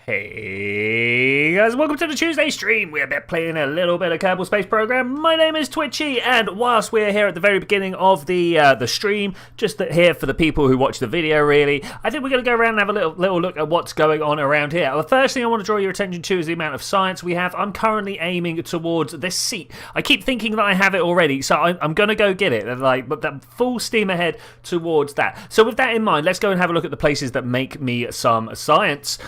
Hey guys, welcome to the Tuesday stream. We're playing a little bit of Kerbal Space Program. My name is Twitchi, and whilst we're here at the very beginning of the stream, just here for the people who watch the video, really, I think we're going to go around and have a little look at what's going on around here. The first thing I want to draw your attention to is the amount of science we have. I'm currently aiming towards this seat. I keep thinking that I have it already, so I'm going to go get it. But that full steam ahead towards that. So with that in mind, let's go and have a look at the places that make me some science.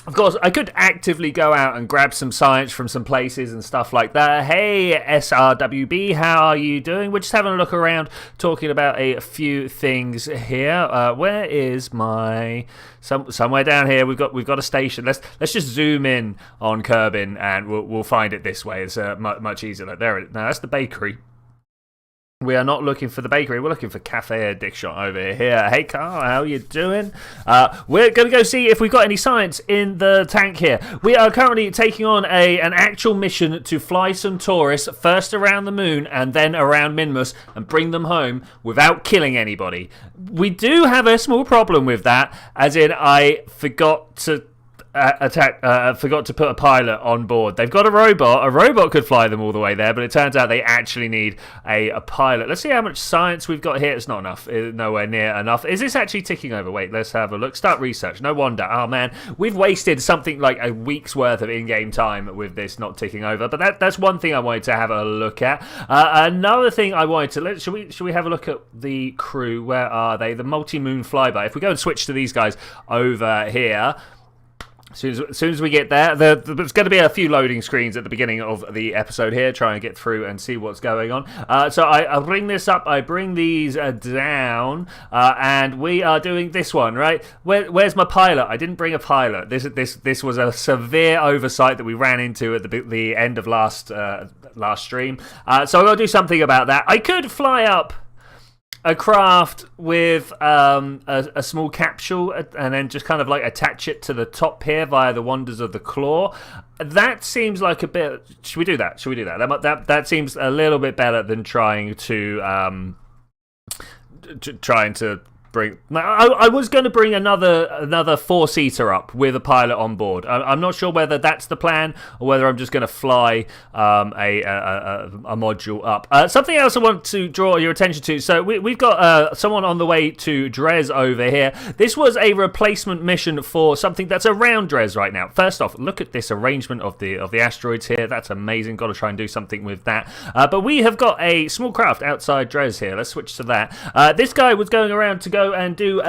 Of course, I could actively go out and grab some science from some places and stuff like that. Hey, SRWB, how are you doing? We're just having a look around, talking about a few things here. Where is my... Somewhere down here, we've got a station. Let's just zoom in on Kerbin, and we'll find it this way. It's much easier. Like, there it is. Now, that's the bakery. We are not looking for the bakery. We're looking for Cafe Addiction over here. Hey, Carl, how you doing? We're going to go see if we've got any science in the tank here. We are currently taking on an actual mission to fly some tourists, first around the moon and then around Minimus, and bring them home without killing anybody. We do have a small problem with that, as in I forgot to... forgot to put a pilot on board. They've got a robot. A robot could fly them all the way there, but it turns out they actually need a pilot. Let's see how much science we've got here. It's not enough. Nowhere near enough. Is this actually ticking over? Wait, let's have a look. Start research. No wonder. Oh, man. We've wasted something like a week's worth of in-game time with this not ticking over, but that's one thing I wanted to have a look at. Another thing I wanted to... Should we have a look at the crew? Where are they? The Multi-Mun flyby. If we go and switch to these guys over here... As soon as we get there, there's going to be a few loading screens at the beginning of the episode here, try and get through and see what's going on. So I'll bring this up, I bring these down, and we are doing this one, right? Where's my pilot? I didn't bring a pilot. This was a severe oversight that we ran into at the end of last stream. So I'll do something about that. I could fly up a craft with a small capsule and then just kind of like attach it to the top here via the wonders of the claw. That seems like a bit... Should we do that? That seems a little bit better than trying to bring... I was going to bring another four-seater up with a pilot on board. I'm not sure whether that's the plan or whether I'm just going to fly a module up. Something else I want to draw your attention to. So we've got someone on the way to Dres over here. This was a replacement mission for something that's around Dres right now. First off, look at this arrangement of the asteroids here. That's amazing. Got to try and do something with that. But we have got a small craft outside Dres here. Let's switch to that. This guy was going around to go and do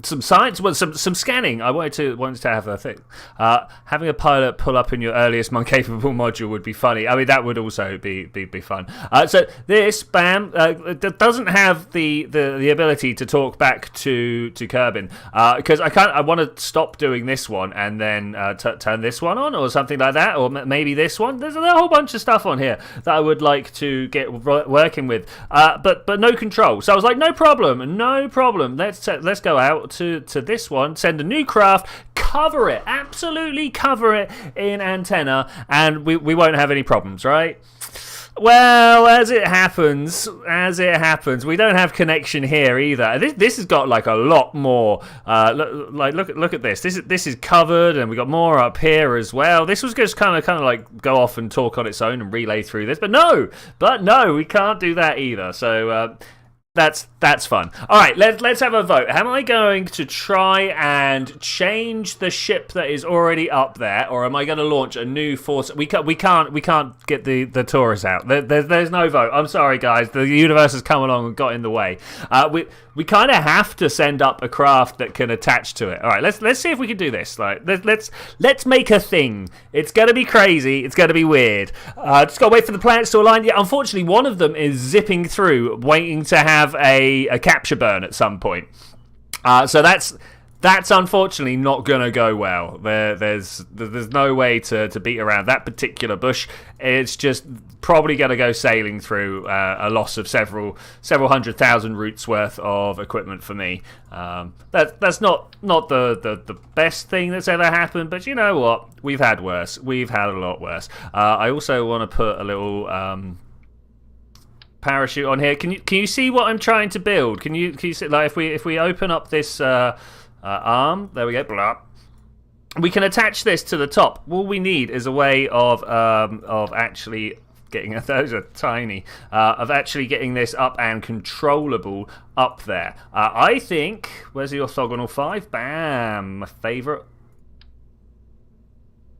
some science, well, some scanning. I wanted to have a thing. Having a pilot pull up in your earliest Mun-capable module would be funny. I mean, that would also be fun. So this doesn't have the ability to talk back to Kerbin because I want to stop doing this one and then turn this one on or something like that, or maybe this one. There's a whole bunch of stuff on here that I would like to get working with, but no control. So I was like, no problem. Let's go out to this one, send a new craft, cover it, absolutely cover it in antenna, and we won't have any problems, right? Well, as it happens, we don't have connection here either. This has got like a lot more. Look at this. This is covered, and we got more up here as well. This was just kind of like go off and talk on its own and relay through this, but no, we can't do that either. So. That's fun. All right, let's have a vote. Am I going to try and change the ship that is already up there, or am I going to launch a new force? We can't get the tourists out. There's no vote. I'm sorry, guys. The universe has come along and got in the way. We kind of have to send up a craft that can attach to it. All right, let's see if we can do this. Like let's make a thing. It's gonna be crazy. It's gonna be weird. Just gotta wait for the planets to align. Yeah, unfortunately, one of them is zipping through, waiting to have a capture burn at some point. So that's unfortunately not going to go well. There's no way to beat around that particular bush. It's just probably going to go sailing through a loss of several 100,000 roots worth of equipment for me. That's not the best thing that's ever happened, but you know what? We've had worse. We've had a lot worse. I also want to put a little parachute on here. Can you see what I'm trying to build? Can you see, like, if we open up this arm, there we go, blah. we can attach this to the top. All we need is a way of actually getting those are tiny of actually getting this up and controllable up there. I think. Where's the orthogonal 5? Bam, my favorite.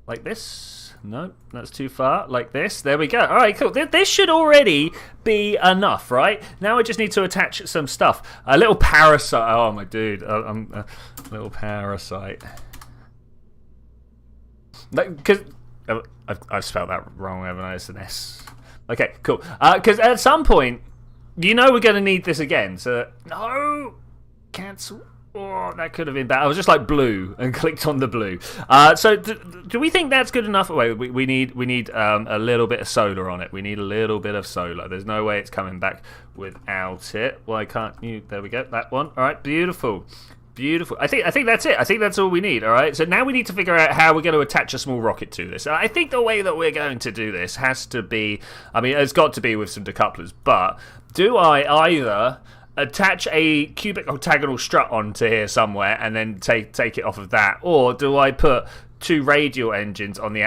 Like this. No, that's too far. Like this. There we go. All right, cool. This should already be enough, right? Now I just need to attach some stuff. A little parasite. Oh my dude, I'm a little parasite. Because I've spelled that wrong, haven't I? It's an S. Okay, cool. Because at some point, we're going to need this again. So no, cancel. Oh, that could have been bad. I was just like blue and clicked on the blue. So do we think that's good enough? Wait, we need a little bit of solar on it. We need a little bit of solar. There's no way it's coming back without it. Why can't you? There we go. That one. All right, beautiful. Beautiful. I think that's it. I think that's all we need. All right. So now we need to figure out how we're going to attach a small rocket to this. I think the way that we're going to do this has to be. I mean, it's got to be with some decouplers. But do I either attach a cubic octagonal strut onto here somewhere and then take it off of that, or do I put two radial engines on the?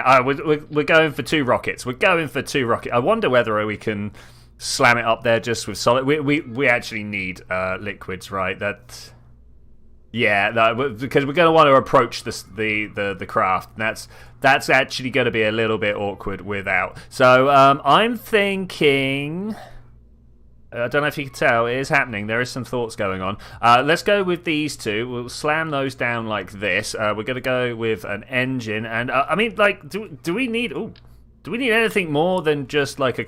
We're going for two rockets. We're going for two rockets. I wonder whether we can slam it up there just with solid. We actually need liquids, right? That. Yeah, no, because we're going to want to approach the craft. And that's actually going to be a little bit awkward without. So I'm thinking. I don't know if you can tell, it is happening. There is some thoughts going on. Let's go with these two. We'll slam those down like this. We're going to go with an engine, and I mean, like, do we need? Ooh. Do we need anything more than just like a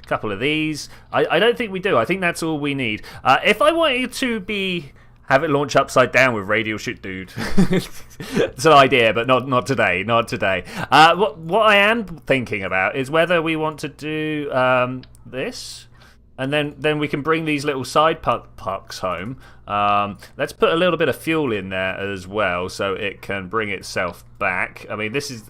couple of these? I don't think we do. I think that's all we need. If I wanted to have it launch upside down with radial shoot, dude. It's an idea, but not today. Not today. What I am thinking about is whether we want to do this. And then we can bring these little side pucks home. Let's put a little bit of fuel in there as well, so it can bring itself back. I mean, this is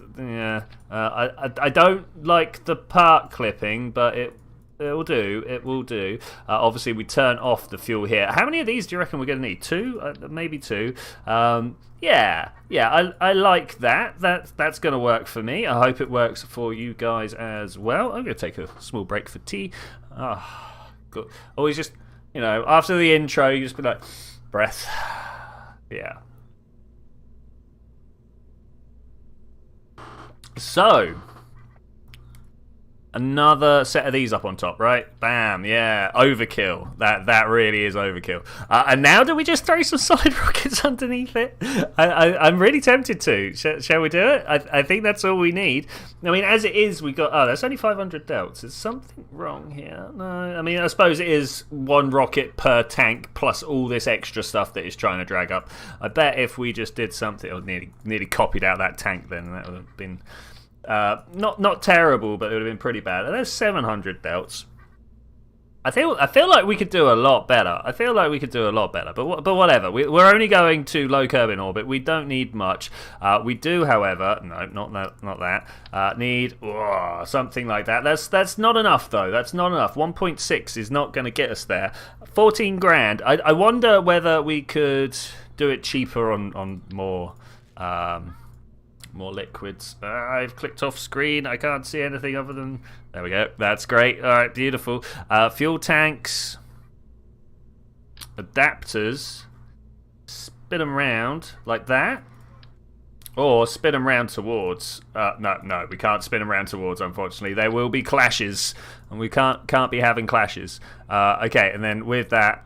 I don't like the part clipping, but it will do. It will do. Obviously, we turn off the fuel here. How many of these do you reckon we're going to need? 2, maybe 2. Yeah. I like that. That's going to work for me. I hope it works for you guys as well. I'm going to take a small break for tea. Good. Always just, after the intro, you just be like, breath. Yeah. So, another set of these up on top, right? Bam, yeah, overkill. That really is overkill. And now do we just throw some solid rockets underneath it? I'm really tempted to. Shall we do it? I think that's all we need. I mean, as it is, we got... Oh, that's only 500 delts. Is something wrong here? No, I mean, I suppose it is one rocket per tank plus all this extra stuff that it's trying to drag up. I bet if we just did something... or nearly copied out that tank then, that would have been... not terrible, but it would have been pretty bad. And there's 700 delts. I feel like we could do a lot better. But whatever. We're only going to low Kerbal orbit. We don't need much. We do, however, no, not that. Need something like that. That's not enough though. That's not enough. 1.6 is not going to get us there. 14 grand. I wonder whether we could do it cheaper on more. More liquids. I've clicked off screen. I can't see anything other than... There we go. That's great. All right, beautiful. Fuel tanks. Adapters. Spin them around like that. Or spin them round towards... No, we can't spin them round towards, unfortunately. There will be clashes. And we can't be having clashes. Okay, and then with that...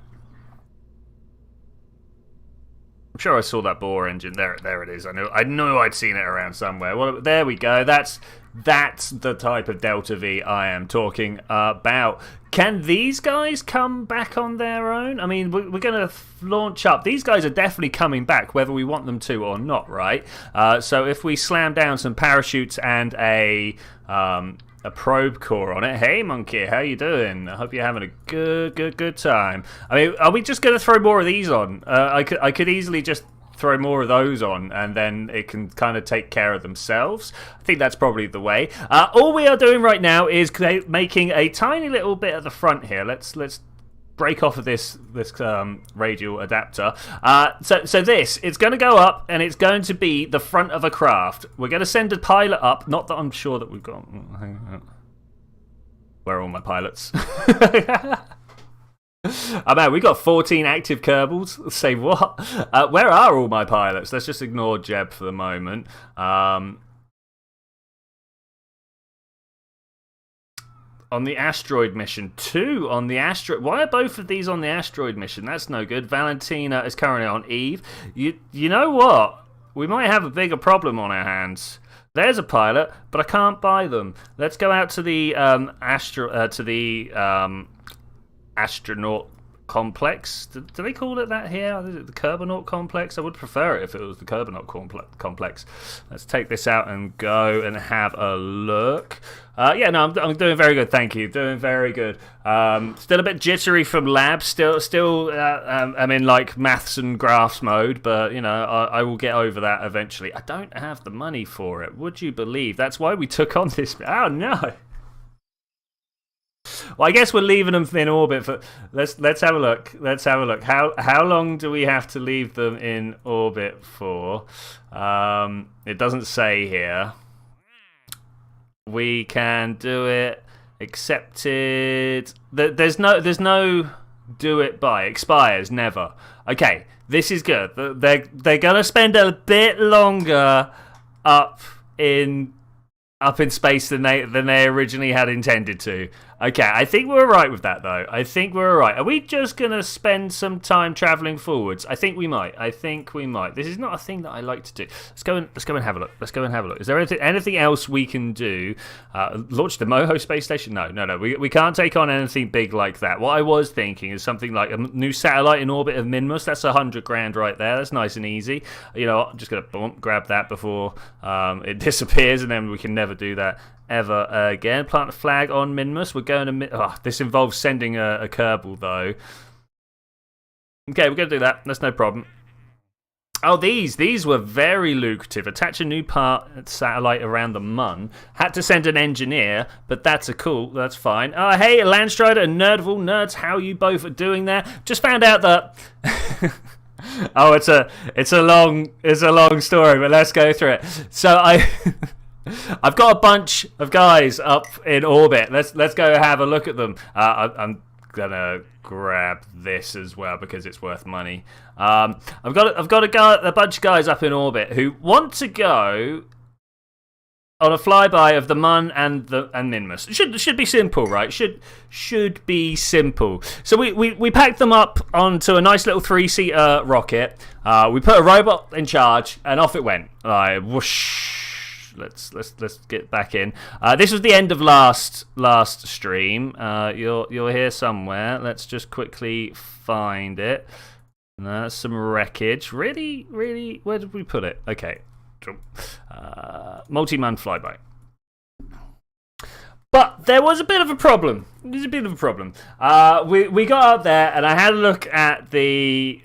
I'm sure I saw that bore engine. There it is. I knew I'd seen it around somewhere. Well, there we go. That's the type of Delta V I am talking about. Can these guys come back on their own? I mean, we're going to launch up. These guys are definitely coming back, whether we want them to or not, right? So if we slam down some parachutes and a probe core on it. Hey, monkey, how you doing? I hope you're having a good time. I mean, are we just going to throw more of these on? I could easily just throw more of those on, and then it can kind of take care of themselves. I think that's probably the way. All we are doing right now is making a tiny little bit at the front here. Let's break off of this radial adapter. So this, it's going to go up, and it's going to be the front of a craft. We're going to send a pilot up. Not that I'm sure that we've got. Where are all my pilots? Oh man, we got 14 active Kerbals. Say what? Where are all my pilots? Let's just ignore Jeb for the moment. On the asteroid mission. 2 on the asteroid. Why are both of these on the asteroid mission? That's no good. Valentina is currently on Eve. You know what? We might have a bigger problem on our hands. There's a pilot, but I can't buy them. Let's go out to the astronaut complex. Do they call it that here? Is it the Kerbal complex? I would prefer it if it was the Kerbal complex. Let's take this out and go and have a look. Yeah, no, I'm doing very good. Thank you. Doing very good. Still a bit jittery from lab. Still. I'm in like maths and graphs mode, but you know, I will get over that eventually. I don't have the money for it. Would you believe? That's why we took on this. Oh no. Well, I guess we're leaving them in orbit for. Let's have a look. Let's have a look. How long do we have to leave them in orbit for? It doesn't say here. We can do it. Accepted. There's no do it by. Expires never. Okay, this is good. They're gonna spend a bit longer up in space than they originally had intended to. Okay, I think we're alright with that though. I think we're alright. Are we just gonna spend some time travelling forwards? I think we might. This is not a thing that I like to do. Let's go and have a look. Is there anything else we can do? Launch the Moho space station? No. We can't take on anything big like that. What I was thinking is something like a new satellite in orbit of Minimus. That's $100,000 right there. That's nice and easy. You know, I'm just gonna grab that before it disappears, and then we can never do that ever again. Plant a flag on Minimus. We're going to. This involves sending a Kerbal though. Okay, we're going to do that. That's no problem. Oh, these were very lucrative. Attach a new part satellite around the Mun. Had to send an engineer, but that's fine. Oh, hey, Landstrider and Nerdful nerds, how you both are doing there? Just found out that. Oh, it's a long story, but let's go through it. So I've got a bunch of guys up in orbit. Let's go have a look at them. I'm gonna grab this as well because it's worth money. I've got a bunch of guys up in orbit who want to go on a flyby of the Mun and Minimus. Should be simple, right? Should be simple. So we packed them up onto a nice little 3-seater rocket. We put a robot in charge, and off it went. Like whoosh. Let's get back in. This was the end of last stream. You're here somewhere. Let's just quickly find it. Some wreckage. Really, where did we put it? Okay. Multi-Mun flyby. But there was a bit of a problem. We got up there, and I had a look at the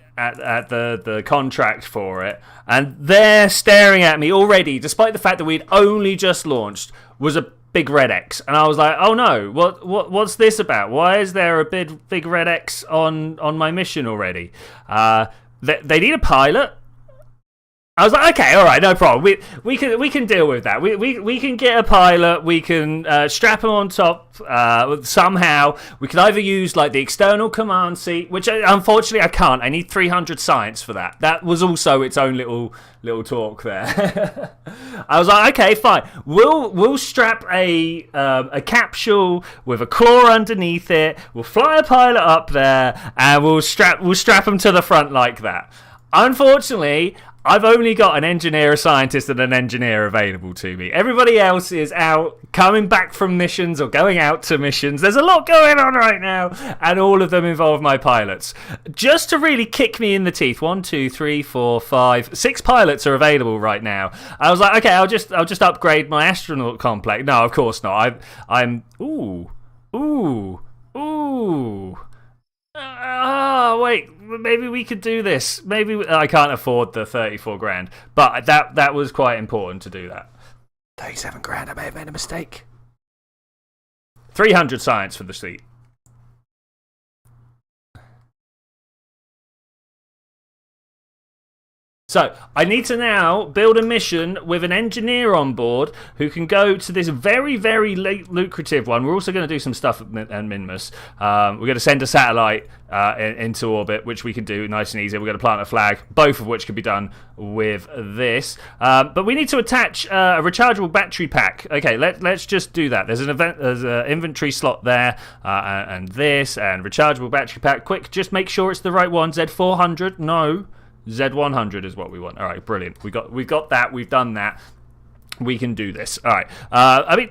contract for it, and they're staring at me already, despite the fact that we'd only just launched, was a big red X. And I was like, oh no, what's this about? Why is there a big red X on my mission already? They need a pilot. I was like, okay, all right, no problem. We can deal with that. We can get a pilot. We can strap him on top somehow. We can either use like the external command seat, which unfortunately I can't. I need 300 science for that. That was also its own little talk there. I was like, okay, fine. We'll strap a capsule with a claw underneath it. We'll fly a pilot up there, and we'll strap him to the front like that. Unfortunately, I've only got an engineer, a scientist, and an engineer available to me. Everybody else is out coming back from missions or going out to missions. There's a lot going on right now, and all of them involve my pilots. Just to really kick me in the teeth, 1, 2, 3, 4, 5, 6 pilots are available right now. I was like, okay, I'll just upgrade my astronaut complex. No, of course not. Wait, maybe we could do this. Maybe I can't afford the 34 grand, but that was quite important to do that. 37 grand, I may have made a mistake. 300 science for the seat. So, I need to now build a mission with an engineer on board who can go to this very, very lucrative one. We're also going to do some stuff at Minimus. We're going to send a satellite into orbit, which we can do nice and easy. We're going to plant a flag, both of which can be done with this. But we need to attach a rechargeable battery pack. Okay, let's just do that. There's an inventory slot there, and this, and rechargeable battery pack. Quick, just make sure it's the right one. Z400, no. Z100 is what we want. All right, brilliant. We've got that. We've done that. We can do this. All right. I mean,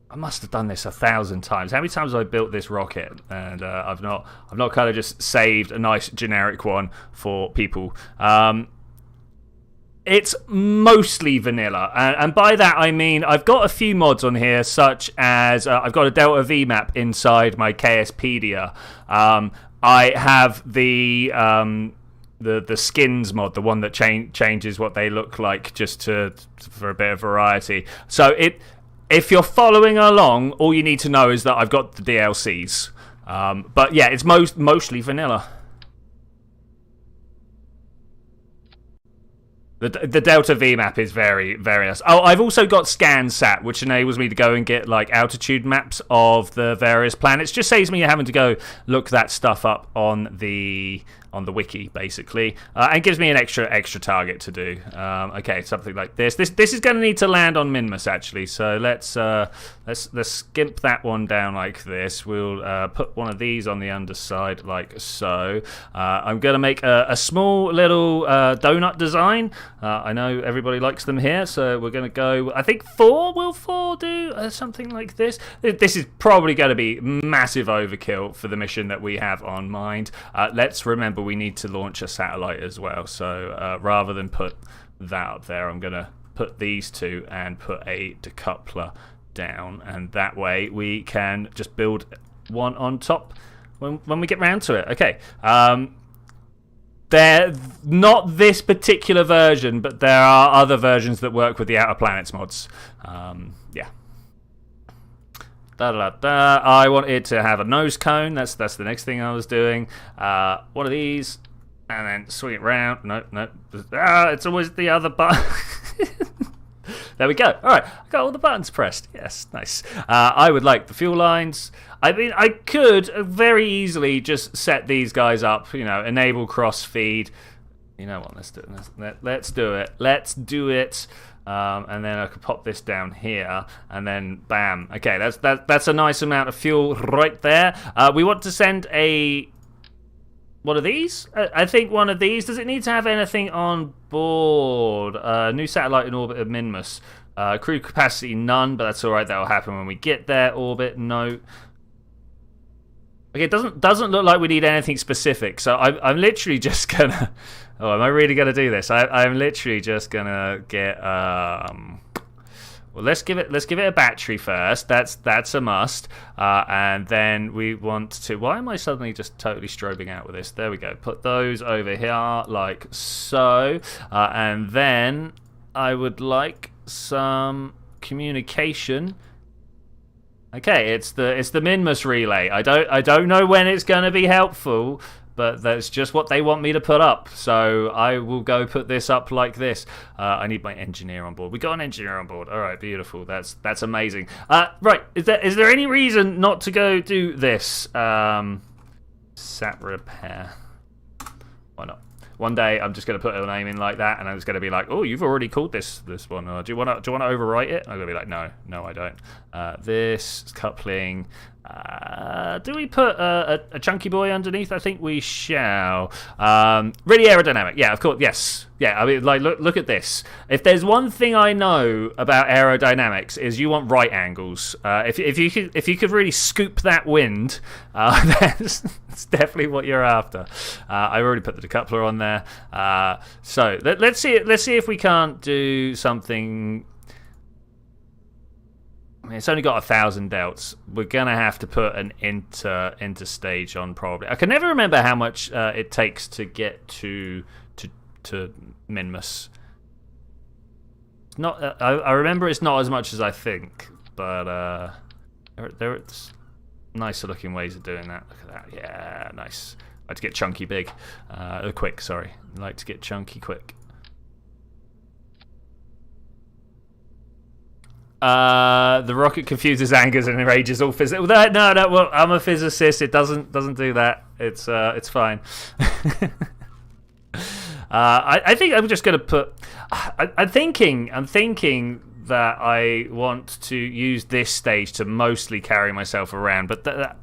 I must have done this 1,000 times. How many times have I built this rocket? And I've not kind of just saved a nice generic one for people. It's mostly vanilla, and by that I mean I've got a few mods on here, such as I've got a Delta V map inside my KSpedia. I have the skins mod, the one that changes what they look like, just for a bit of variety. So if you're following along, all you need to know is that I've got the DLCs. But yeah, it's mostly vanilla. The Delta V map is very, very nice. Oh, I've also got ScanSat, which enables me to go and get like altitude maps of the various planets. Just saves me having to go look that stuff up on the wiki, basically, and gives me an extra target to do. Okay, something like this. This is going to need to land on Minimus actually. So let's skimp that one down like this. We'll put one of these on the underside like so. I'm going to make a small little donut design. I know everybody likes them here, so we're going to go. I think 4 will 4 do something like this. This is probably going to be massive overkill for the mission that we have on mind. Let's remember we need to launch a satellite as well. So rather than put that up there, I'm going to put these two and put a decoupler down, and that way we can just build one on top when we get round to it. Okay. They're not this particular version, but there are other versions that work with the Outer Planets mods. Yeah. I wanted to have a nose cone. That's the next thing I was doing. One of these, and then swing it round. No. It's always the other button. There we go. All right, I got all the buttons pressed. Yes, nice. I would like the fuel lines. I mean, I could very easily just set these guys up, enable cross feed. You know what? Let's do it. Let's do it. Let's do it. And then I could pop this down here, and then bam. Okay, that's a nice amount of fuel right there. We want to send one of these? I think one of these. Does it need to have anything on board? New satellite in orbit of Minimus. Crew capacity, none, but that's all right. That will happen when we get there. Orbit, no. Okay, it doesn't look like we need anything specific. So I'm literally just gonna. Oh, am I really gonna do this? I'm literally just gonna get. Well, let's give it a battery first. That's a must. And then we want to. Why am I suddenly just totally strobing out with this? There we go. Put those over here like so. And then I would like some communication. Okay, it's the Minimus Relay. I don't know when it's going to be helpful, but that's just what they want me to put up. So I will go put this up like this. I need my engineer on board. We got an engineer on board. All right, beautiful. That's amazing. Right, is there any reason not to go do this? Sat repair. Why not? One day I'm just going to put a name in like that, and I'm just going to be like, "Oh, you've already called this one. Or do you want to overwrite it?" I'm going to be like, "No, I don't." This coupling. Do we put a chunky boy underneath? I think we shall. Really aerodynamic. Yeah, of course. Yes. Yeah. I mean, like, look at this. If there's one thing I know about aerodynamics, is you want right angles. If you could really scoop that wind, that's definitely what you're after. I already put the decoupler on there. So let's see if we can't do something. I mean, it's only got 1,000 delts. We're gonna have to put an interstage on probably. I can never remember how much it takes to get to Minimus. Not. I remember it's not as much as I think, but there's nicer looking ways of doing that. Look at that. Yeah, nice. like to get chunky big. Quick, sorry. I like to get chunky quick. The rocket confuses, angers, and enrages all physics. No, well, I'm a physicist. It doesn't do that. It's fine. I think I'm just going to put. I'm thinking that I want to use this stage to mostly carry myself around, but at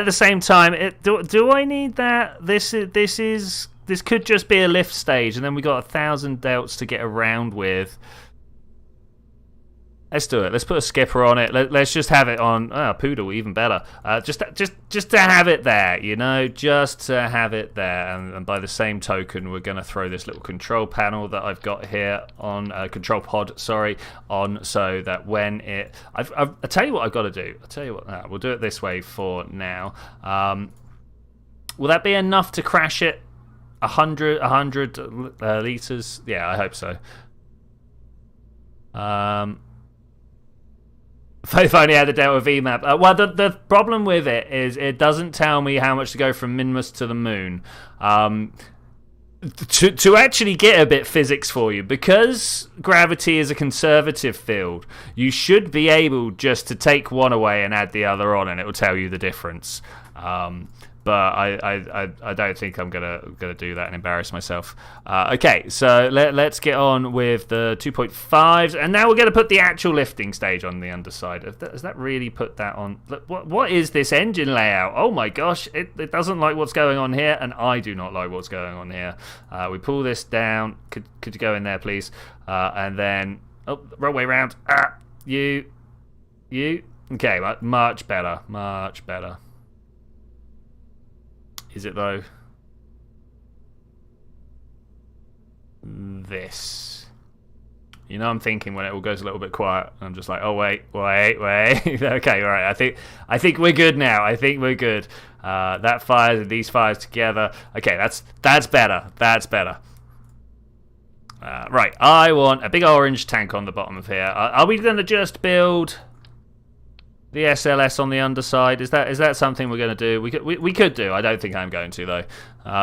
the same time, do I need that? This could just be a lift stage, and then we got 1,000 delts to get around with. Let's do it. Let's put a skipper on it. Let's just have it on. Poodle, even better. Just to have it there, you know, just to have it there. And by the same token, we're going to throw this little control panel that I've got here on control pod. Sorry, on so that when it, I'll tell you what I've got to do. I'll tell you what. We'll do it this way for now. Will that be enough to crash it? 100 liters? Yeah, I hope so. If only had a Delta V map. Well, the problem with it is it doesn't tell me how much to go from Minimus to the moon. To actually get a bit physics for you, because gravity is a conservative field, you should be able just to take one away and add the other on, and it will tell you the difference. But I don't think I'm gonna do that and embarrass myself. Okay, so let's get on with the 2.5s, and now we're gonna put the actual lifting stage on the underside. Has that really put that on? What is this engine layout? Oh my gosh, it doesn't like what's going on here, and I do not like what's going on here. We pull this down. Could you go in there, please? And then wrong way round. You. Okay, much better. Much better. Is it though? This. You know, I'm thinking when it all goes a little bit quiet, I'm just like, oh wait. Okay, all right. I think we're good now. I think we're good. That fires and these fires together. Okay, that's better. That's better. Right, I want a big orange tank on the bottom of here. Are we going to just build the SLS on the underside? Is that something we're going to do? We could do. I don't think I'm going to though.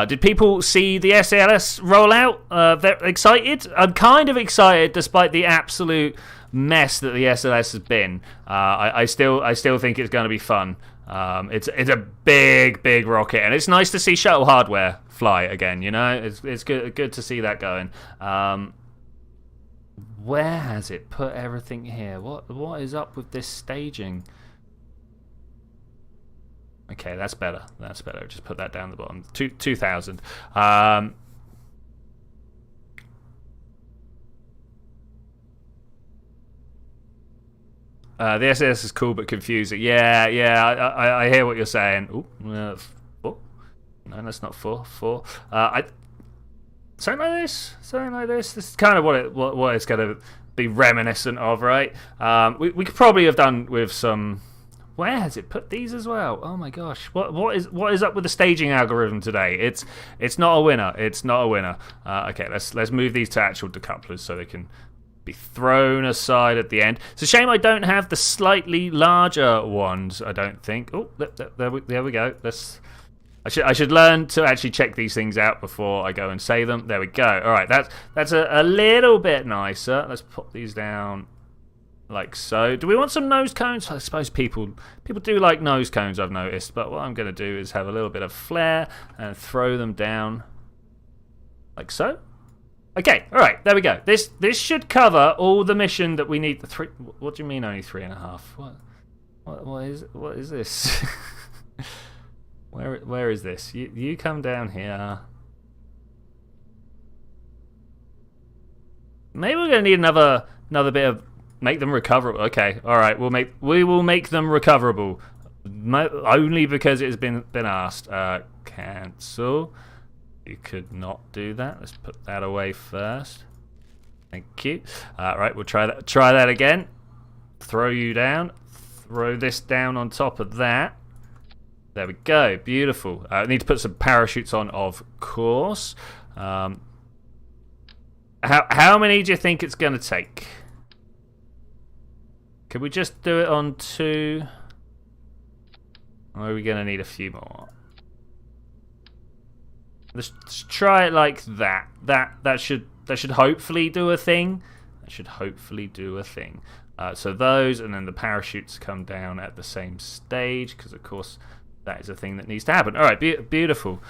Did people see the SLS roll out? They're excited. I'm kind of excited, despite the absolute mess that the SLS has been. I still think it's going to be fun. It's a big rocket, and it's nice to see shuttle hardware fly again. You know, it's good to see that going. Where has it put everything here? What is up with this staging? Okay, that's better. That's better. Just put that down the bottom. 2,000. The SS is cool but confusing. Yeah. I hear what you're saying. Ooh, 4. No, that's not 4. Something like this. This is kind of what it's going to be reminiscent of, right? We could probably have done with some. Where has it put these as well? Oh my gosh! What is up with the staging algorithm today? It's not a winner. It's not a winner. Okay, let's move these to actual decouplers so they can be thrown aside at the end. It's a shame I don't have the slightly larger ones. I don't think. Oh, there we go. I should learn to actually check these things out before I go and say them. There we go. All right, that's a little bit nicer. Let's pop these down like so. Do we want some nose cones? I suppose people do like nose cones, I've noticed. But what I'm going to do is have a little bit of flair and throw them down like so. Okay, all right, there we go. This should cover all the mission that we need. What do you mean only 3.5? What is this? Where is this? You come down here. Maybe we're gonna need another bit of make them recoverable. Okay, all right. We will make them recoverable, only because it has been asked. Cancel. You could not do that. Let's put that away first. Thank you. Right, we'll try that again. Throw you down. Throw this down on top of that. There we go. Beautiful. I need to put some parachutes on, of course. How many do you think it's going to take? Could we just do it on 2? Or are we going to need a few more? Let's try it like that. That should hopefully do a thing. That should hopefully do a thing. So those, and then the parachutes come down at the same stage, because of course that is a thing that needs to happen. All right, beautiful.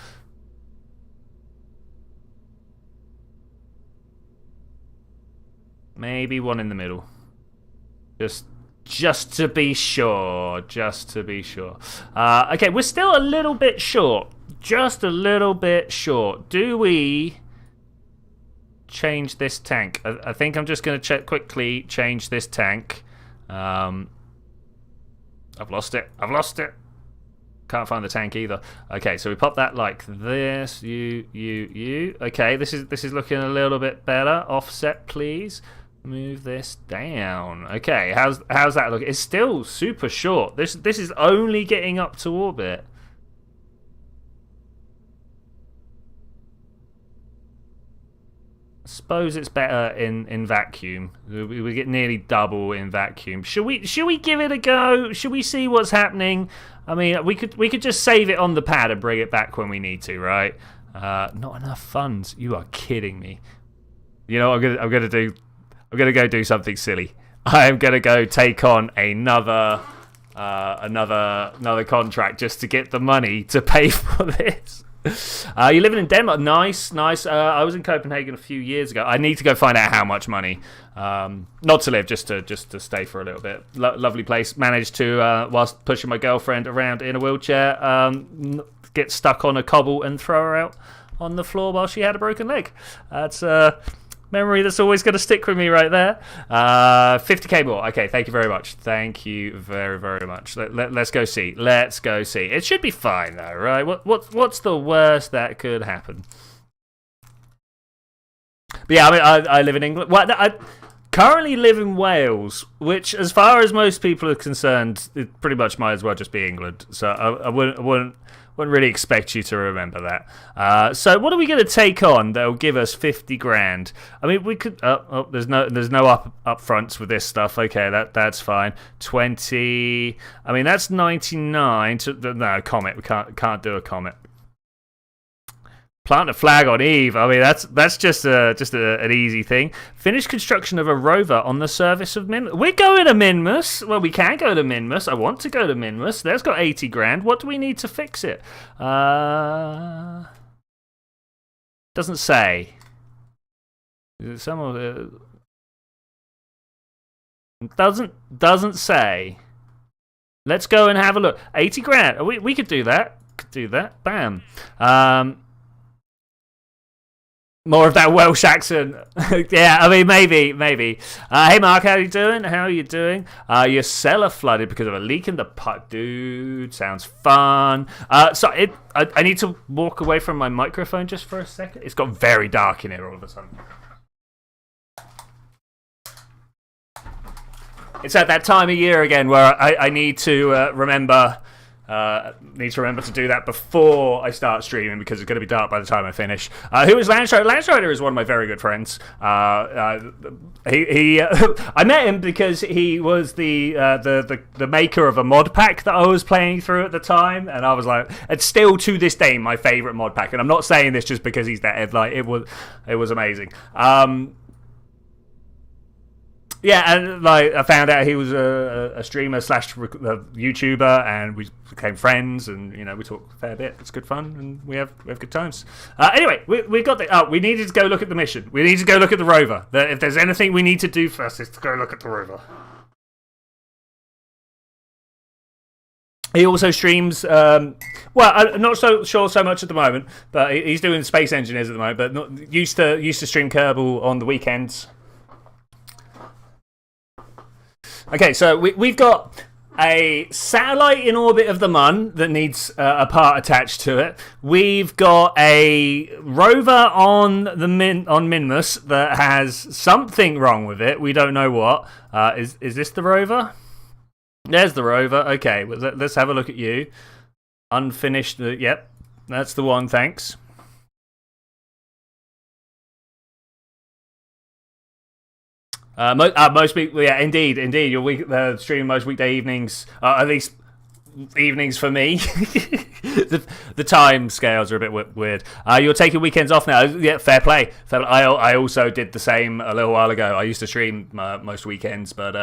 Maybe one in the middle. Just to be sure. Just to be sure. Okay, we're still a little bit short. Just a little bit short. Do we change this tank? I think I'm just going to quickly change this tank. I've lost it. I've lost it. Can't find the tank either. Okay, so we pop that like this. You. Okay, this is looking a little bit better. Offset, please. Move this down. Okay, how's that look? It's still super short. This is only getting up to orbit. I suppose it's better in vacuum. We get nearly double in vacuum. Should we give it a go? Should we see what's happening? I mean, we could just save it on the pad and bring it back when we need to, right? Not enough funds. You are kidding me. You know what I'm gonna do? I'm gonna go do something silly. I'm gonna go take on another contract just to get the money to pay for this. You're living in Denmark. Nice. I was in Copenhagen a few years ago. I need to go find out how much money. Not to live, just to stay for a little bit. Lovely place. Managed to, whilst pushing my girlfriend around in a wheelchair, get stuck on a cobble and throw her out on the floor while she had a broken leg. That's memory that's always going to stick with me right there. 50k more. Okay, thank you very much. Thank you very, very much. Let's go see. Let's go see. It should be fine though, right? What's the worst that could happen? But yeah, I mean, I live in England. Well, I currently live in Wales, which, as far as most people are concerned, it pretty much might as well just be England. So I wouldn't really expect you to remember that. So what are we going to take on that'll give us 50 grand? I mean, we could. There's no up fronts with this stuff. Okay, that's fine. 20. I mean, that's 99. No, comet. We can't do a comet. Plant a flag on Eve. I mean, that's just an easy thing. Finish construction of a rover on the surface of Minimus. We're going to Minimus. Well, we can go to Minimus. I want to go to Minimus. There's got 80 grand. What do we need to fix it? Doesn't say. Doesn't say. Let's go and have a look. 80 grand. We could do that. Bam. More of that Welsh accent. Yeah, I mean, maybe. Hey, Mark, how you doing? Your cellar flooded because of a leak in the pipe. Dude, sounds fun. So I need to walk away from my microphone just for a second. It's got very dark in here all of a sudden. It's at that time of year again where I need to remember... need to remember to do that before I start streaming because it's going to be dark by the time I finish. Who is Landstrider? Landstrider is one of my very good friends. He I met him because he was the maker of a mod pack that I was playing through at the time, and I was like, it's still to this day my favorite mod pack. And I'm not saying this just because he's dead. Like it was amazing. Yeah, and like I found out he was a streamer / YouTuber, and we became friends, and we talk a fair bit. It's good fun, and we have good times. Anyway, we got the. We needed to go look at the mission. We need to go look at the rover. If there's anything we need to do first, is to go look at the rover. He also streams. Well, I'm not so sure so much at the moment, but he's doing Space Engineers at the moment. But used to stream Kerbal on the weekends. Okay, so we've got a satellite in orbit of the Mun that needs a part attached to it. We've got a rover on Minimus that has something wrong with it. We don't know what. Is this the rover? There's the rover. Okay, let's have a look at you. Unfinished. Yep, that's the one. Thanks. Most week, yeah, indeed. You'll stream most weekday evenings, at least evenings for me. The time scales are a bit weird. You're taking weekends off now. Yeah, fair play. I also did the same a little while ago. I used to stream most weekends, but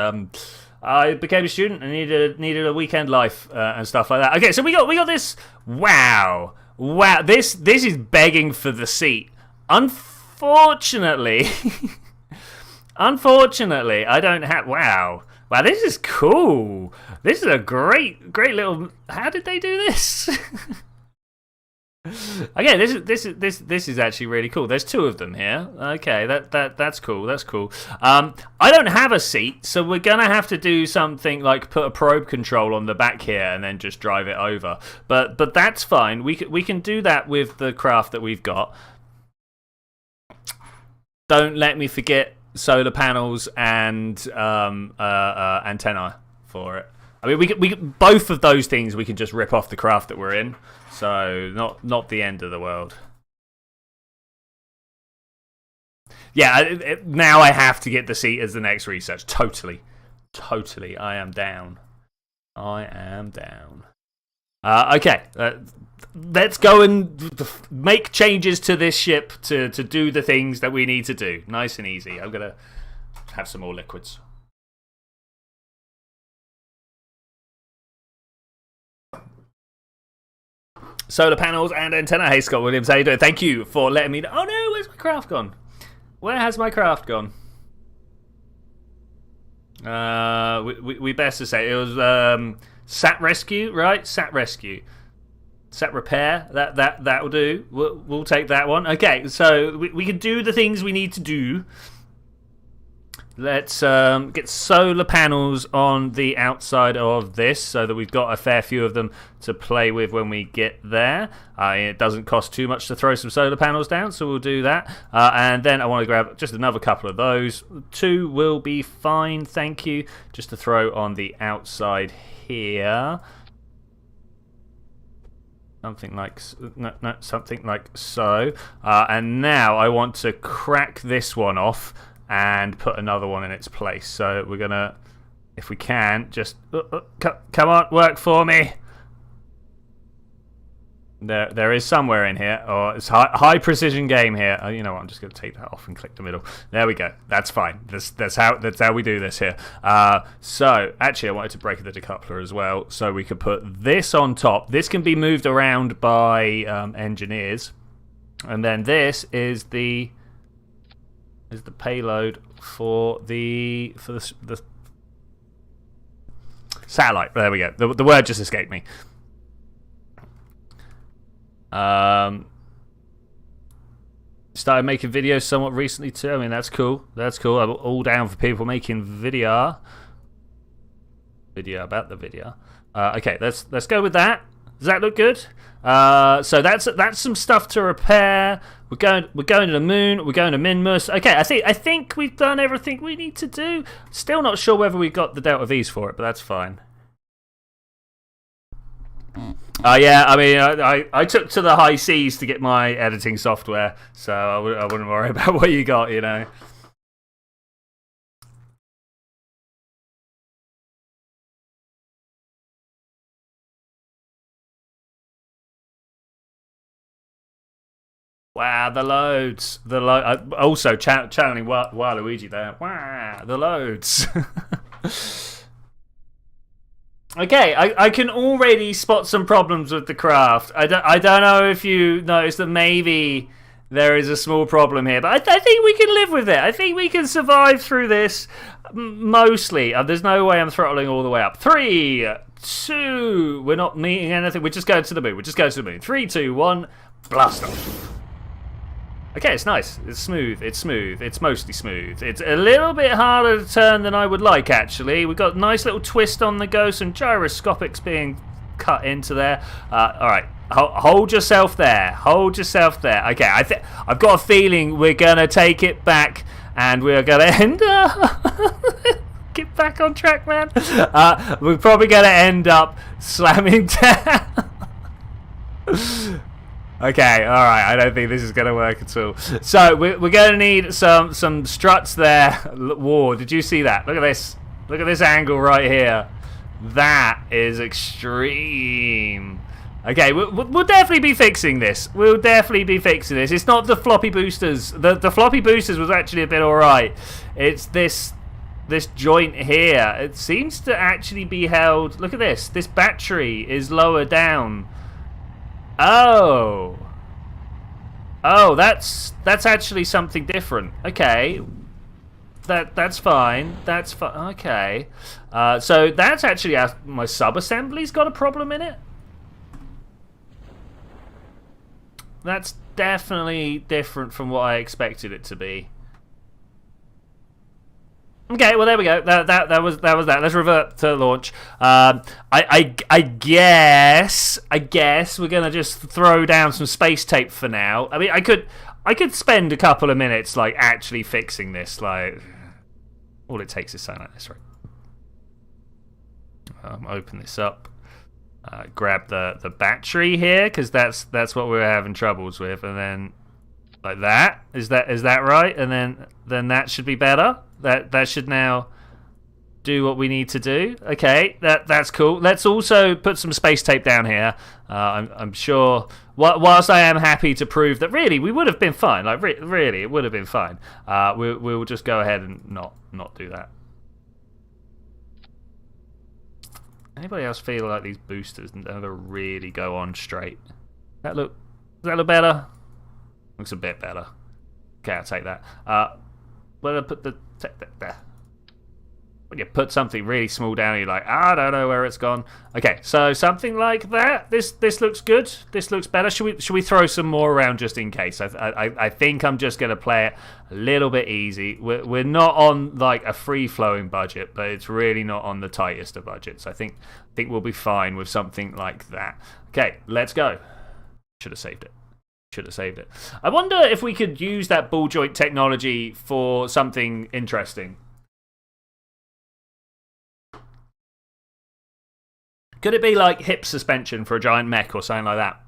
I became a student and needed a weekend life and stuff like that. Okay, so we got this. Wow, this is begging for the seat. Unfortunately, I don't have. Wow, this is cool. This is a great little. How did they do this? Okay, this is actually really cool. There's 2 of them here. Okay, that's cool. That's cool. I don't have a seat, so we're gonna have to do something like put a probe control on the back here and then just drive it over. But that's fine. We can do that with the craft that we've got. Don't let me forget solar panels and antennae for it. I mean, we both of those things we can just rip off the craft that we're in, so not the end of the world. Yeah, now I have to get the seat as the next research. Totally, I am down. Okay, let's go and make changes to this ship to do the things that we need to do. Nice and easy. I'm gonna have some more liquids. Solar panels and antenna. Hey, Scott Williams, how you doing? Thank you for letting me know. Oh no, where's my craft gone? Where has my craft gone? We best to say it was Sat Rescue, right? Sat Rescue. Sat Repair. That'll do. We'll take that one. Okay, so we can do the things we need to do. Let's get solar panels on the outside of this so that we've got a fair few of them to play with when we get there. It doesn't cost too much to throw some solar panels down, so we'll do that. And then I want to grab just another couple of those. 2 will be fine, thank you. Just to throw on the outside here. Something like something like so. And now I want to crack this one off and put another one in its place. So we're gonna, if we can, just come on, work for me. There is somewhere in here. Oh, it's high precision game here. You know what? I'm just gonna take that off and click the middle. There we go. That's fine. That's how we do this here. So actually, I wanted to break the decoupler as well, so we could put this on top. This can be moved around by engineers, and then this is the payload for the satellite. There we go. The word just escaped me. Started making videos somewhat recently too. I mean, that's cool. That's cool. I'm all down for people making video about the video. Okay, let's go with that. Does that look good? So that's some stuff to repair. We're going to the moon. We're going to Minimus. Okay, I think we've done everything we need to do. Still not sure whether we got the Delta V's for it, but that's fine. Yeah, I mean, I took to the high seas to get my editing software, so I wouldn't worry about what you got, you know. Wow, the loads. Also, channeling Waluigi there. Wow, the loads. Okay, I can already spot some problems with the craft. I don't know if you noticed that maybe there is a small problem here, but I think we can live with it. I think we can survive through this mostly. There's no way I'm throttling all the way up. 3, 2, we're not meeting anything. We're just going to the moon. 3, 2, 1, blast off. Okay, it's nice. It's smooth. It's mostly smooth. It's a little bit harder to turn than I would like, actually. We've got a nice little twist on the go, some gyroscopics being cut into there. All right, hold yourself there. Okay, I've got a feeling we're going to take it back, and we're going to end up... Get back on track, man. We're probably going to end up slamming down. Okay, alright, I don't think this is going to work at all. So, we're going to need some struts there. Whoa, did you see that? Look at this. Look at this angle right here. That is extreme. Okay, we'll definitely be fixing this. We'll definitely be fixing this. It's not the floppy boosters. The floppy boosters was actually a bit alright. It's this joint here. It seems to actually be held. Look at this. This battery is lower down. Oh, that's actually something different. Okay, that's fine. That's fine. Okay, so that's actually my sub-assembly's got a problem in it. That's definitely different from what I expected it to be. Okay, well there we go. That was that. Let's revert to launch. I guess we're gonna just throw down some space tape for now. I mean, I could spend a couple of minutes like actually fixing this. Like, all it takes is something like this, right? Open this up. Grab the battery here, because that's what we were having troubles with, and then like that. Is that right? And then that should be better. That should now do what we need to do. Okay, that's cool. Let's also put some space tape down here. I'm sure. Whilst I am happy to prove that really we would have been fine. Like really, it would have been fine. We'll just go ahead and not do that. Anybody else feel like these boosters never really go on straight? Does that look better? Looks a bit better. Okay, I'll take that. When I put there. When you put something really small down, you're like, I don't know where it's gone. Okay, so something like that. This looks good. This looks better. Should we throw some more around just in case? I think I'm just gonna play it a little bit easy. We're not on like a free flowing budget, but it's really not on the tightest of budgets. I think we'll be fine with something like that. Okay, let's go. Should have saved it. I wonder if we could use that ball joint technology for something interesting. Could it be like hip suspension for a giant mech or something like that?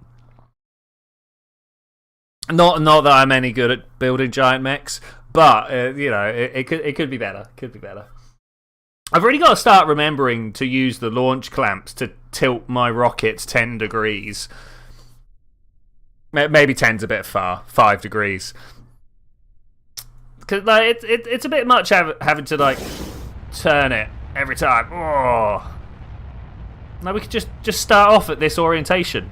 Not that I'm any good at building giant mechs, but you know, it could be better. Could be better. I've really got to start remembering to use the launch clamps to tilt my rockets 10 degrees. Maybe 10's a bit far. 5 degrees. Because like it's a bit much having to like turn it every time. Oh. No, we could just start off at this orientation.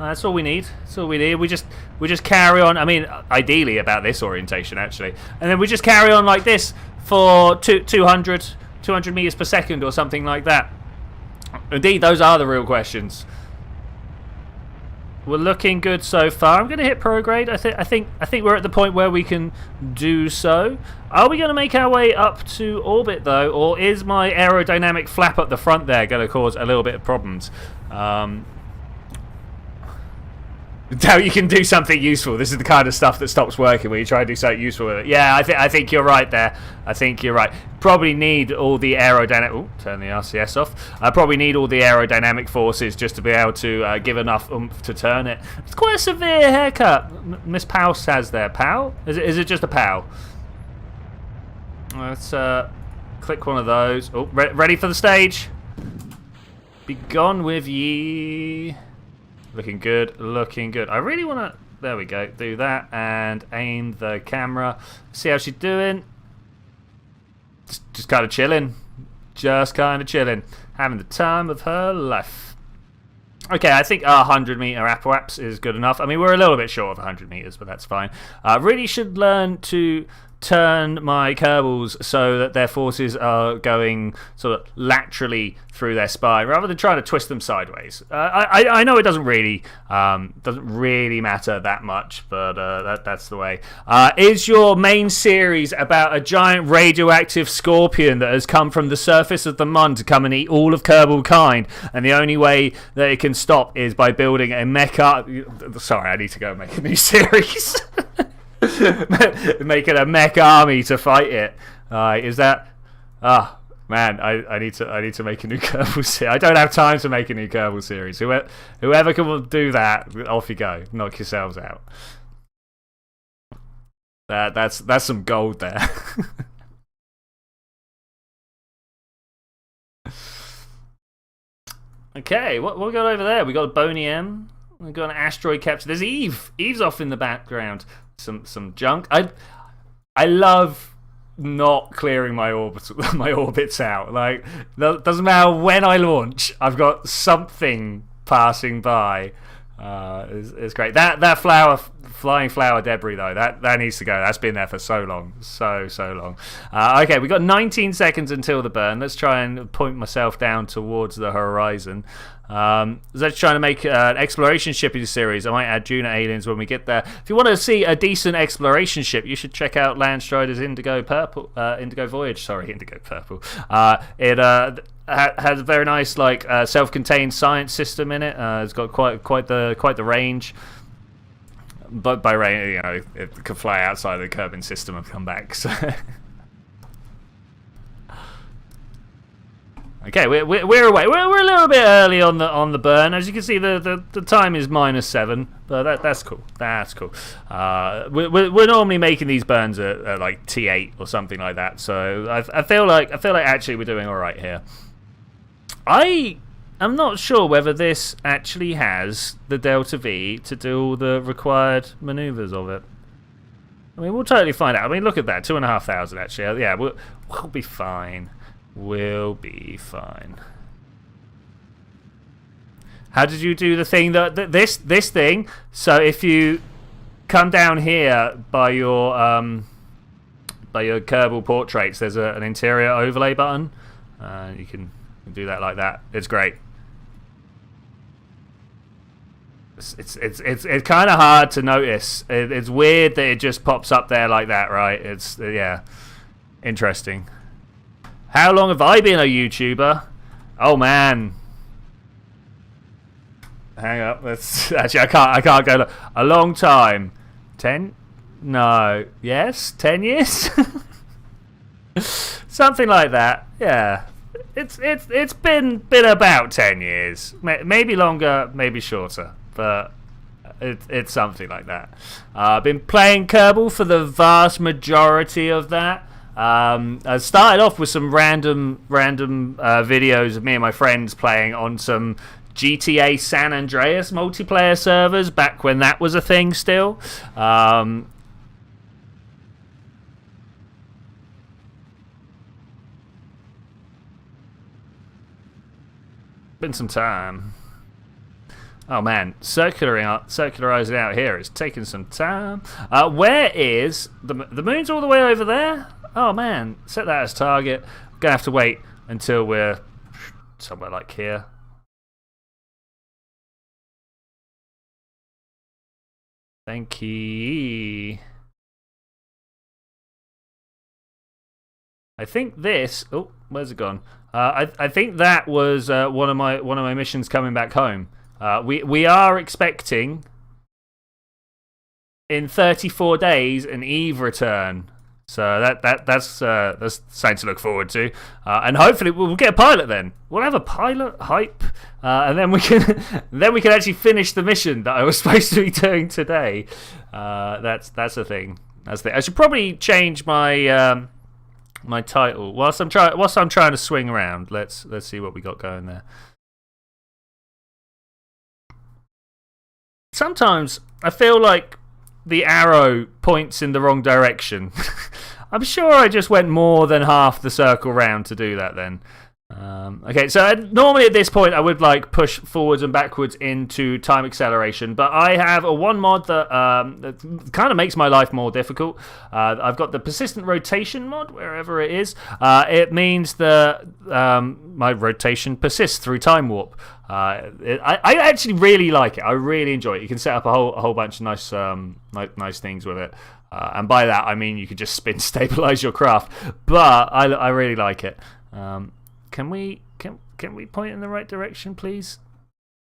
That's all we need. We just carry on. I mean, ideally about this orientation actually, and then we just carry on like this for 200 meters per second or something like that. Indeed, those are the real questions. We're looking good so far. I'm going to hit prograde. I think we're at the point where we can do so. Are we going to make our way up to orbit though, or is my aerodynamic flap up the front there going to cause a little bit of problems? Doubt you can do something useful. This is the kind of stuff that stops working when you try to do something useful with it. Yeah, I think you're right there. I think you're right. Probably need all the aerodynamic... Ooh, turn the RCS off. I probably need all the aerodynamic forces just to be able to give enough oomph to turn it. It's quite a severe haircut Miss Pouse has there. Pow? Is it just a pow? Let's click one of those. Oh, ready for the stage? Be gone with ye... Looking good. I really want to... There we go. Do that and aim the camera. See how she's doing. Just kind of chilling. Having the time of her life. Okay, I think 100 meter apoaps is good enough. I mean, we're a little bit short of 100 meters, but that's fine. Really should learn to turn my Kerbals so that their forces are going sort of laterally through their spine rather than trying to twist them sideways. I know it doesn't really matter that much, but that's the way. Is your main series about a giant radioactive scorpion that has come from the surface of the Mun to come and eat all of Kerbal kind, and the only way that it can stop is by building a mecha... Sorry, I need to go and make a new series. Making a mech army to fight it. Is that... man, I need to make a new Kerbal series. I don't have time to make a new Kerbal series. Whoever can do that, off you go. Knock yourselves out. That's some gold there. Okay, what we got over there? We got a Boney M. We got an asteroid capture. There's Eve. Eve's off in the background. Some junk. I love not clearing my orbits out. Like, doesn't matter when I launch, I've got something passing by. It's great. That flying flower debris though, that needs to go. That's been there for so long, so long. Okay, we got 19 seconds until the burn. Let's try and point myself down towards the horizon. Let's try to make an exploration shipping series. I might add Juna aliens when we get there. If you want to see a decent exploration ship, you should check out Landstrider's Indigo Voyage. Sorry, Indigo Purple. It has a very nice self-contained science system in it. It's got quite the range. But by range, it could fly outside of the Kerbal system and come back. So. Okay, we're away. We're a little bit early on the burn. As you can see, the time is -7, but that's cool. That's cool. We're normally making these burns at like T8 or something like that. So I feel like actually we're doing all right here. I'm not sure whether this actually has the Delta V to do all the required maneuvers of it. I mean, we'll totally find out. I mean, look at that, 2,500 actually. Yeah, we'll be fine. We'll be fine. How did you do the thing this thing? So if you come down here by your Kerbal portraits, there's an interior overlay button. You can do that like that. It's great. It's kind of hard to notice. It's weird that it just pops up there like that, right? It's yeah, interesting. How long have I been a YouTuber? Oh man. Hang up. Let's actually I can't go a long time. 10? No. Yes, 10 years. Something like that. Yeah. It's been about 10 years. Maybe longer, maybe shorter, but it's something like that. I've been playing Kerbal for the vast majority of that. I started off with some random videos of me and my friends playing on some GTA San Andreas multiplayer servers back when that was a thing still. Been some time. Oh man, circularizing out here is taking some time. Where is the moon's all the way over there? Oh man, set that as target. We're gonna have to wait until we're somewhere like here. Thank you. I think this. Oh, where's it gone? I think that was one of my missions coming back home. We are expecting in 34 days an Eve return. So that's something to look forward to, and hopefully we'll get a pilot then. We'll have a pilot hype, and then we can actually finish the mission that I was supposed to be doing today. That's the thing. That's the. I should probably change my my title whilst I'm trying to swing around. Let's see what we got going there. Sometimes I feel like the arrow points in the wrong direction. I'm sure I just went more than half the circle round to do that then. Okay, so normally at this point I would push forwards and backwards into time acceleration, but I have a one mod that kind of makes my life more difficult. I've got the persistent rotation mod, wherever it is. It means that my rotation persists through time warp. I actually really like it. I really enjoy it. You can set up a whole bunch of nice things with it. And by that I mean you can just spin stabilize your craft, but I really like it. Can we point in the right direction, please?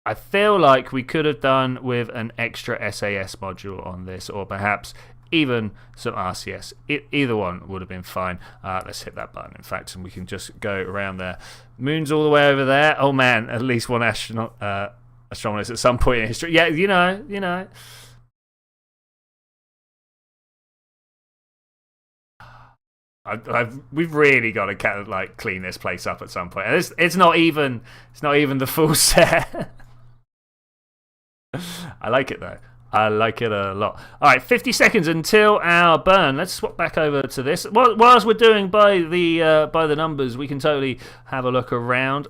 I feel like we could have done with an extra SAS module on this, or perhaps even some RCS. Either one would have been fine. Let's hit that button, in fact, and we can just go around there. Moon's all the way over there. Oh man, at least one astronomist at some point in history. Yeah, you know. we've really got to like clean this place up at some point. And it's not even the full set. I like it though. I like it a lot. All right, 50 seconds until our burn. Let's swap back over to this. Whilst we're doing by the numbers, we can totally have a look around.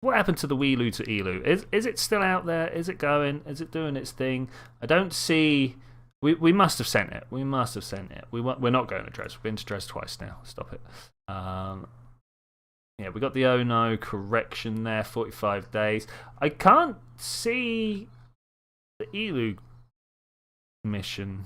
What happened to the Wheeloo to Elu? Is it still out there? Is it going? Is it doing its thing? I don't see. We must have sent it. We must have sent it. We're not going to Dres. We've been to Dres twice now. Stop it. Yeah, we got the oh no correction there. 45 days. I can't see the Elu mission.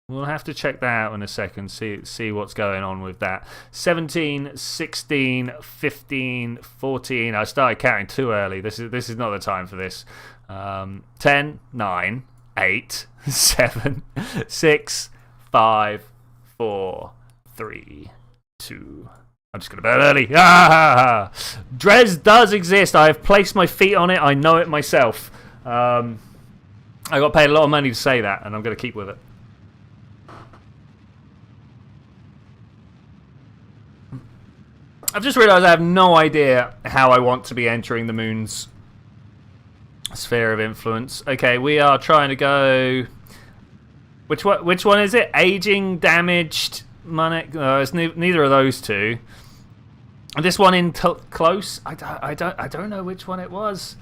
We'll have to check that out in a second, see what's going on with that. 17, 16, 15, 14. I started counting too early. This is not the time for this. 10, 9, 8, 7, 6, 5, 4, 3, 2. I'm just going to burn early. Ah! Dres does exist. I have placed my feet on it. I know it myself. I got paid a lot of money to say that, and I'm going to keep with it. I've just realised I have no idea how I want to be entering the moon's sphere of influence. Okay, we are trying to go... Which one is it? Aging, damaged, money? No, it's neither of those two. This one in close? I don't know which one it was.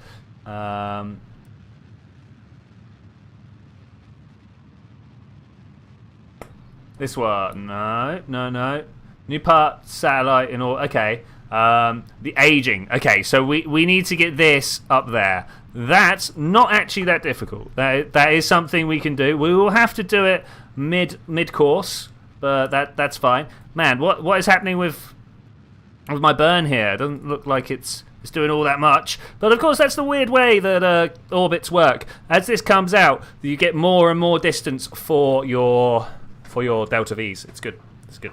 This one, no. New part, satellite, and all. Okay, the aging. Okay, so we need to get this up there. That's not actually that difficult. That is something we can do. We will have to do it mid course, but that's fine. Man, what is happening with my burn here? It doesn't look like it's doing all that much. But of course, that's the weird way that orbits work. As this comes out, you get more and more distance for your delta V's. It's good. It's good.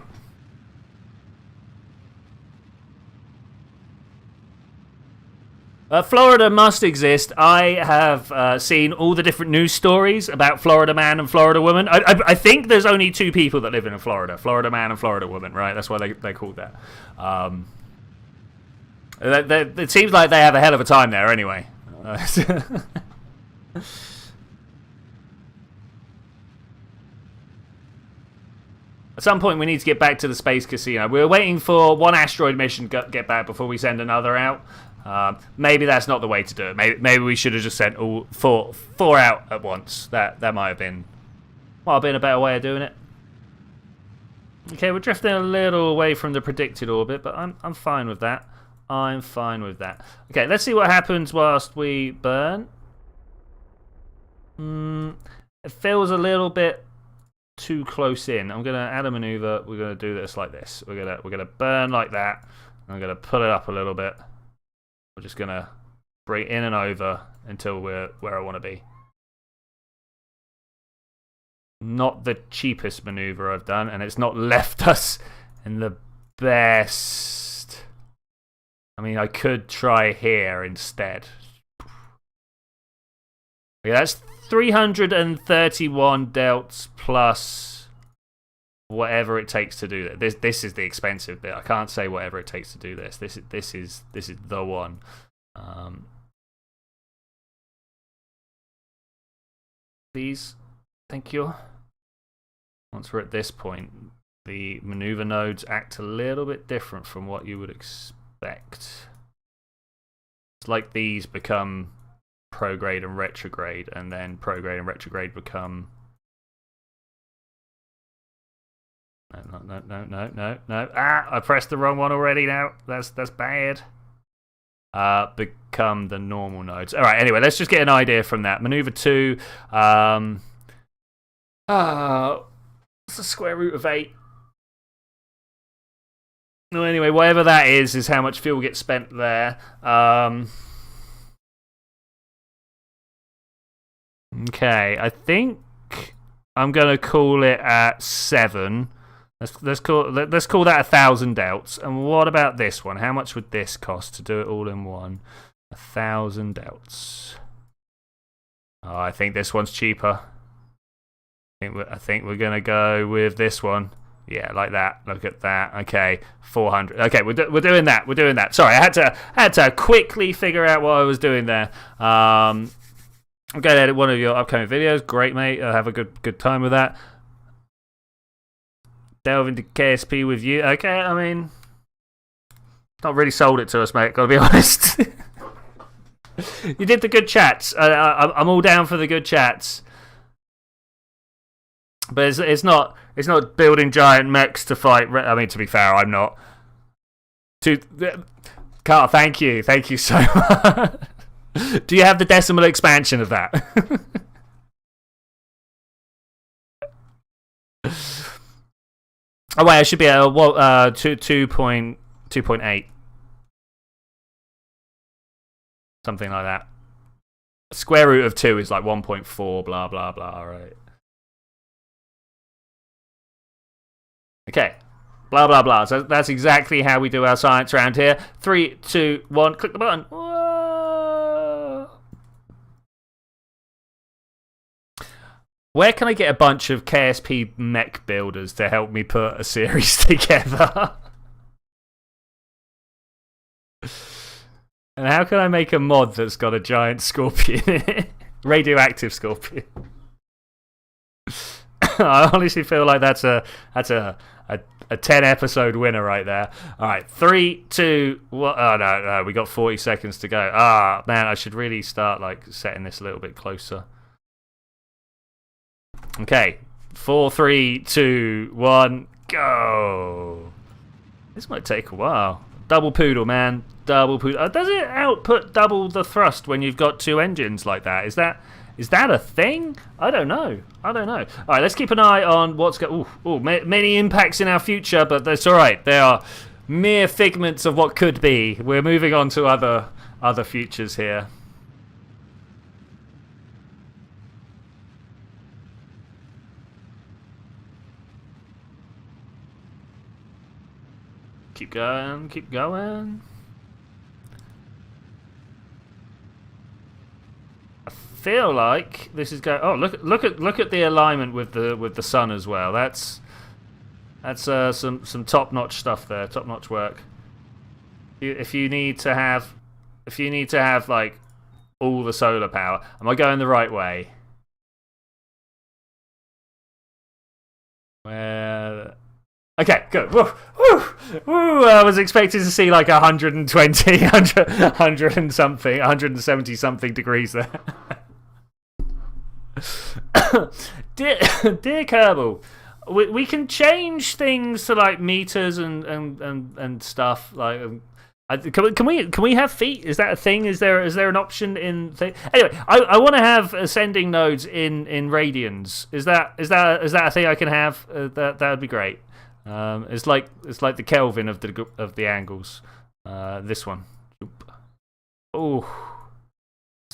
Florida must exist. I have seen all the different news stories about Florida man and Florida woman. I think there's only two people that live in Florida. Florida man and Florida woman, right? That's why they called that. It seems like they have a hell of a time there anyway. At some point, we need to get back to the space casino. We're waiting for one asteroid mission to get back before we send another out. Maybe that's not the way to do it. Maybe we should have just sent all four out at once. That might have been a better way of doing it. Okay, we're drifting a little away from the predicted orbit, but I'm fine with that. I'm fine with that. Okay, let's see what happens whilst we burn. It feels a little bit too close in. I'm gonna add a maneuver. We're gonna do this like this. We're gonna burn like that. I'm gonna put it up a little bit. We're just gonna bring it in and over until we're where I want to be. Not the cheapest maneuver I've done, and it's not left us in the best. I mean, I could try here instead. Okay, that's 331 delts plus whatever it takes to do that. This is the expensive bit. I can't say whatever it takes to do this. This is the one. Please, thank you. Once we're at this point, the maneuver nodes act a little bit different from what you would expect. It's like these become prograde and retrograde, and then prograde and retrograde become no. I pressed the wrong one already now. That's bad. Become the normal nodes. All right, anyway, let's just get an idea from that. Maneuver 2, what's the square root of 8? No, anyway, whatever that is how much fuel gets spent there. Okay, I think I'm gonna call it at 7. Let's call that 1,000 delts. And what about this one? How much would this cost to do it all in one? 1,000 delts. Oh, I think this one's cheaper. I think we're gonna go with this one. Yeah, like that. Look at that. Okay, 400. Okay, we're doing that. We're doing that. Sorry, I had to quickly figure out what I was doing there. I'm going to edit one of your upcoming videos. Great, mate. I'll have a good time with that. Delve into KSP with you. Okay, I mean, not really sold it to us, mate. Got to be honest. You did the good chats. I'm all down for the good chats. But it's not building giant mechs to fight. I mean, to be fair, I'm not. Carl, thank you so much. Do you have the decimal expansion of that? Oh wait, I should be at 2.8, something like that. Square root of 2 is like 1.4. Blah blah blah. Right. Okay, blah, blah, blah. So that's exactly how we do our science around here. 3, 2, 1, click the button. Whoa. Where can I get a bunch of KSP mech builders to help me put a series together? And how can I make a mod that's got a giant scorpion in it? Radioactive scorpion. I honestly feel like that's a 10 episode winner right there. All right, 3, 2, 1. Oh no, we got 40 seconds to go. Ah, man, I should really start like setting this a little bit closer. Okay, 4, 3, 2, 1, go. This might take a while. Double poodle, man. Double poodle. Does it output double the thrust when you've got 2 engines like that? Is that a thing? I don't know. All right, let's keep an eye on what's going. Many impacts in our future, but that's all right. They are mere figments of what could be. We're moving on to other futures here. Keep going. Keep going. Feel like this is going. Oh, look at the alignment with the sun as well. That's some top-notch stuff there. Top-notch work. If you need to have like all the solar power, am I going the right way? Where? Okay, good. Woo, woo, woo. I was expecting to see like 120, 100 and something, 170 something degrees there. Dear Kerbal, we can change things to like meters and stuff. Like, can we have feet? Is that a thing? Is there an option in thing? Anyway, I want to have ascending nodes in radians. Is that a thing I can have? That would be great. It's like the Kelvin of the angles. This one. Oh.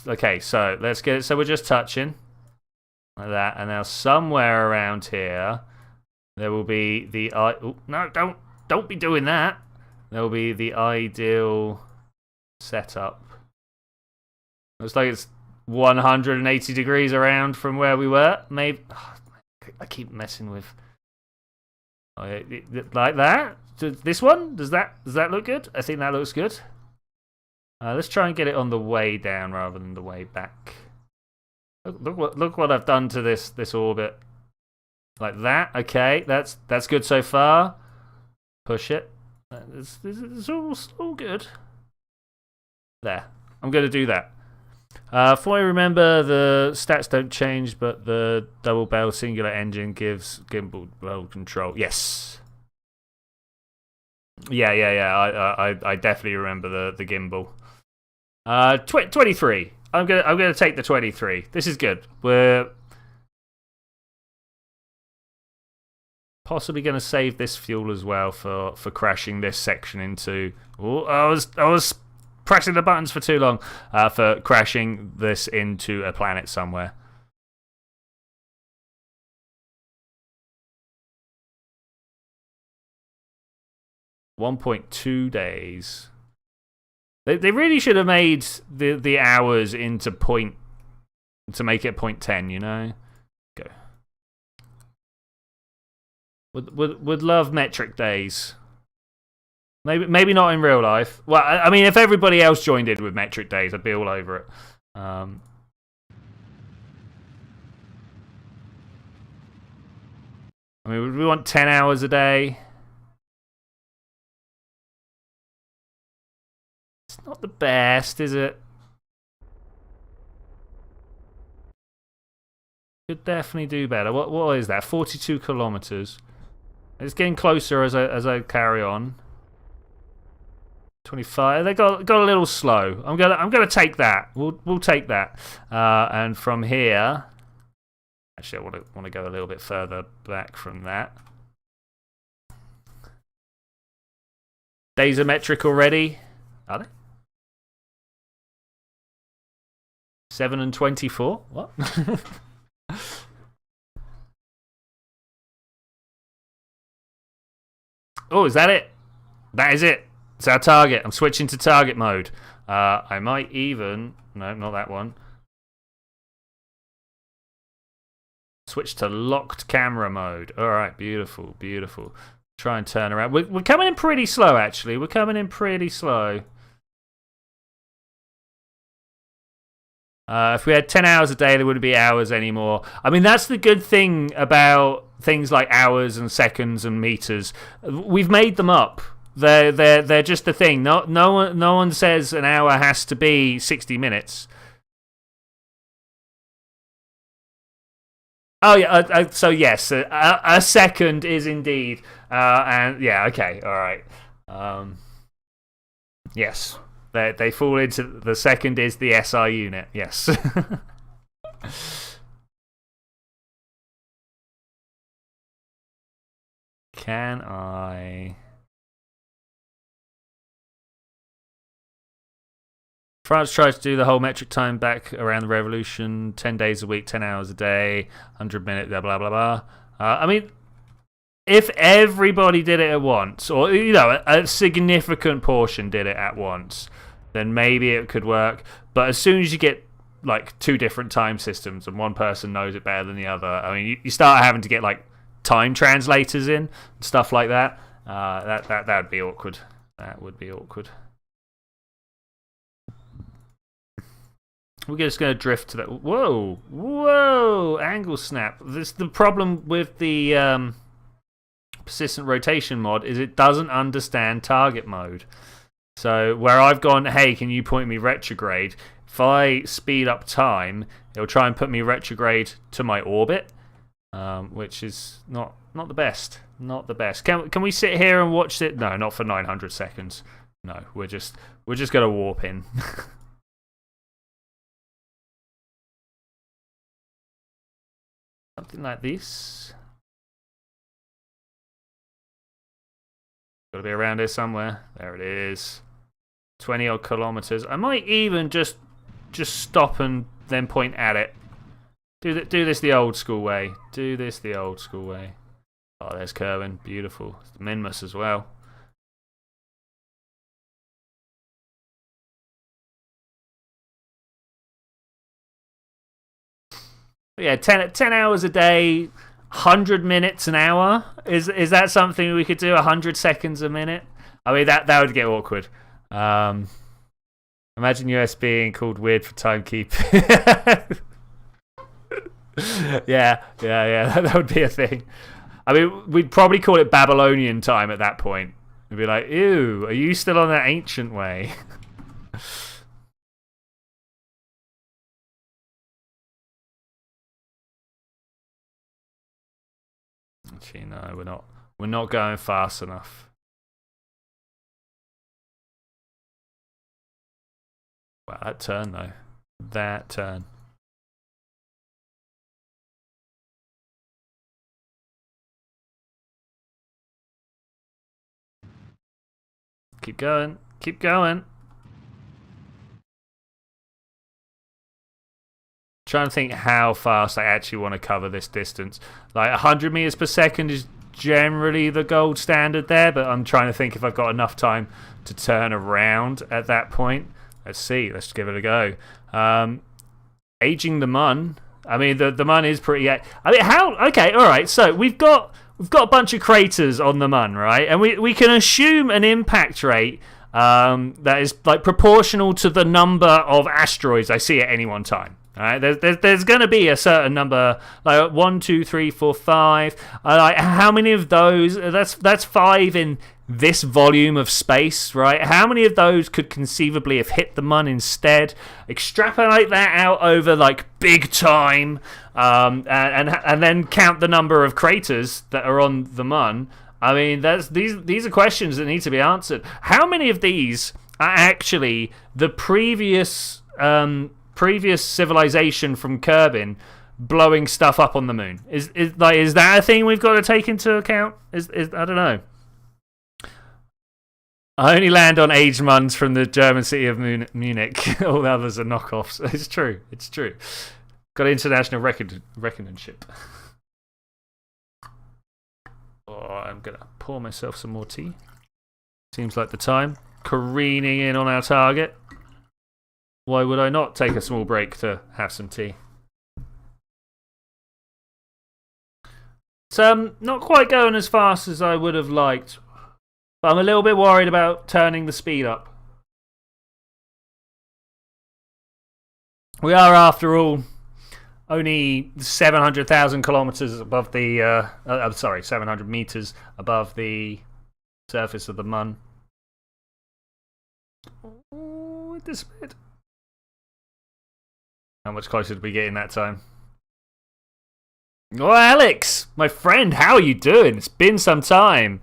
Okay, so let's get it. So we're just touching. Like that, and now somewhere around here there will be the no, don't be doing that. There will be the ideal setup. Looks like it's 180 degrees around from where we were. Maybe I keep messing with like that. This one, does that look good? I think that looks good. Let's try and get it on the way down rather than the way back. Look what I've done to this orbit. Like that. Okay, that's good so far. Push it. It's all good. There. I'm going to do that. For I remember, the stats don't change, but the double barrel singular engine gives gimbal well control. Yes. Yeah. I definitely remember the gimbal. 23. I'm gonna take the 23. This is good. We're possibly gonna save this fuel as well for crashing this section into. Oh, I was pressing the buttons for too long. For crashing this into a planet somewhere. $1.2 days. They really should have made the hours into point to make it 0.10, you know? Go. Would love metric days. Maybe not in real life. Well, I mean, if everybody else joined in with metric days, I'd be all over it. I mean, we want 10 hours a day. It's not the best, is it? Could definitely do better. What is that? 42 kilometers. It's getting closer as I carry on. 25. They got a little slow. I'm gonna take that. We'll take that. And from here, actually, I want to go a little bit further back from that. Days are metric already. Are they? 7 and 24. What? Oh, is that it? That is it. It's our target. I'm switching to target mode. I might even... No, not that one. Switch to locked camera mode. Alright, beautiful, beautiful. Try and turn around. We're coming in pretty slow, actually. We're coming in pretty slow. If we had 10 hours a day, there wouldn't be hours anymore. I mean, that's the good thing about things like hours and seconds and meters. We've made them up. They're just a thing. No one says an hour has to be 60 minutes. Oh yeah. So yes, a second is indeed. And yeah, okay, all right. Yes. They fall into the second is the SI unit. Yes. Can I? France tries to do the whole metric time back around the revolution. 10 days a week, 10 hours a day, 100 minutes, blah blah blah. I mean, if everybody did it at once, or a significant portion did it at once, then maybe it could work. But as soon as you get like two different time systems and one person knows it better than the other, I mean, you start having to get like time translators in, stuff like that. That would be awkward. That would be awkward. We're just going to drift to that. Whoa, angle snap. The problem with the persistent rotation mod is it doesn't understand target mode. So where I've gone, hey, can you point me retrograde? If I speed up time, it'll try and put me retrograde to my orbit, which is not the best. Not the best. Can we sit here and watch it? No, not for 900 seconds. No, we're just gonna warp in. Something like this. Got to be around here somewhere. There it is. 20 odd kilometers. I might even just stop and then point at it. Do this the old school way. Do this the old school way. Oh, there's Kerbal. Beautiful. It's the Minimus as well. But yeah, 10 hours a day, 100 minutes an hour. Is that something we could do? 100 seconds a minute? I mean, that would get awkward. Imagine US being called weird for timekeeping. Yeah, that would be a thing. I mean, we'd probably call it Babylonian time at that point. We'd be like, ew, are you still on that ancient way? Actually, no, we're not going fast enough. Wow, that turn though. That turn. Keep going. Keep going. Trying to think how fast I actually want to cover this distance. Like 100 meters per second is generally the gold standard there, but I'm trying to think if I've got enough time to turn around at that point. Let's see. Let's give it a go. Aging the Mun. I mean, the Mun is pretty. I mean, how? Okay, all right. So we've got we've got a bunch of craters on the Mun, right? And we can assume an impact rate that is like proportional to the number of asteroids I see at any one time. All right, there's going to be a certain number, like 1, 2, 3, 4, 5. Like how many of those? That's 5 in this volume of space, right? How many of those could conceivably have hit the Mun instead? Extrapolate that out over like big time, and then count the number of craters that are on the Mun. I mean, these are questions that need to be answered. How many of these are actually the previous civilization from Kerbin blowing stuff up on the Moon? Is that a thing we've got to take into account? Is I don't know. I only land on aged Muns from the German city of Munich. All the others are knockoffs. It's true. It's true. Got international reckonmanship. Oh, I'm gonna pour myself some more tea. Seems like the time. Careening in on our target. Why would I not take a small break to have some tea? It's not quite going as fast as I would have liked, but I'm a little bit worried about turning the speed up. We are, after all, only 700,000 kilometers above the 700 meters above the surface of the Mun. Oh, this bit. How much closer did we get in that time? Oh, Alex, my friend, how are you doing? It's been some time.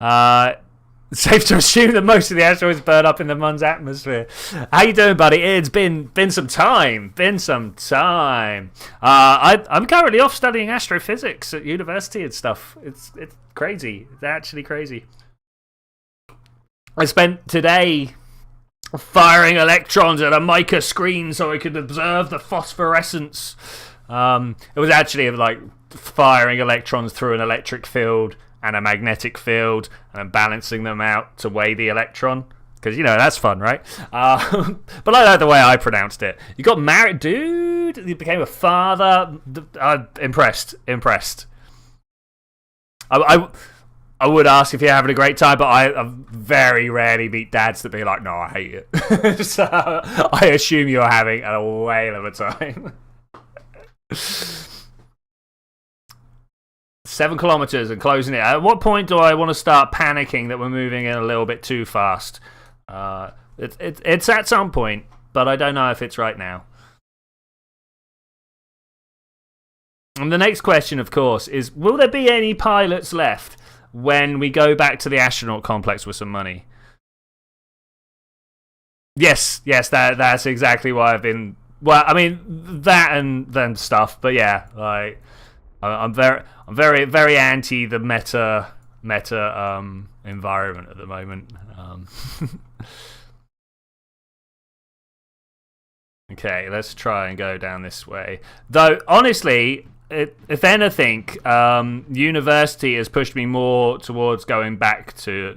It's safe to assume that most of the asteroids burn up in the Mun's atmosphere. How you doing, buddy? It's been some time. I'm currently off studying astrophysics at university and stuff. It's crazy. It's actually crazy. I spent today firing electrons at a mica screen so I could observe the phosphorescence. It was actually like firing electrons through an electric field and a magnetic field and balancing them out to weigh the electron. Because, you know, that's fun, right? But I like the way I pronounced it. You got married, dude. You became a father. Impressed. I would ask if you're having a great time, but I very rarely meet dads that be like, no, I hate it. So I assume you're having a whale of a time. 7 kilometers and closing it. At what point do I want to start panicking that we're moving in a little bit too fast? It's at some point, but I don't know if it's right now. And the next question, of course, is will there be any pilots left when we go back to the astronaut complex with some money? Yes, that's exactly why I've been. Well, I mean that and then stuff, but yeah, like I'm very anti the meta environment at the moment. Okay, let's try and go down this way. Though honestly, if anything, university has pushed me more towards going back to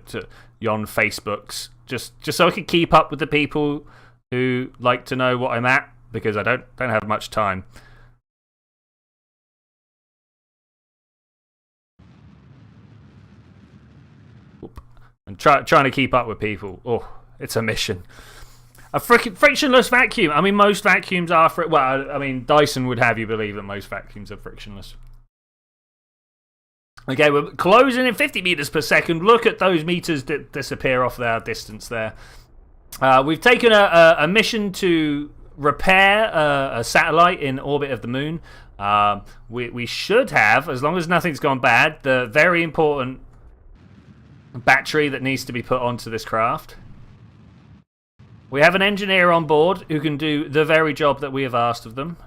yon Facebooks, just so I can keep up with the people who like to know what I'm at, because I don't have much time. And trying to keep up with people. Oh, it's a mission. A freaking frictionless vacuum. I mean, most vacuums are well, I mean, Dyson would have you believe that most vacuums are frictionless. Okay, we're closing in 50 meters per second. Look at those meters that disappear off our distance there. We've taken a mission to repair a satellite in orbit of the Moon. We should have, as long as nothing's gone bad, the very important battery that needs to be put onto this craft. We have an engineer on board who can do the very job that we have asked of them.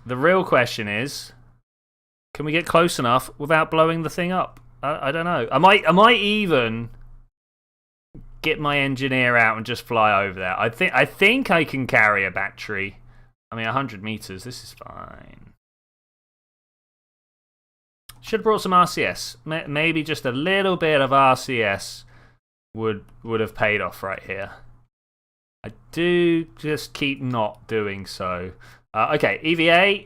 The real question is, can we get close enough without blowing the thing up? I don't know. I might even get my engineer out and just fly over there. I think I can carry a battery. I mean, 100 meters. This is fine. Should have brought some RCS. Maybe just a little bit of RCS would have paid off right here. I do just keep not doing so. Okay, EVA.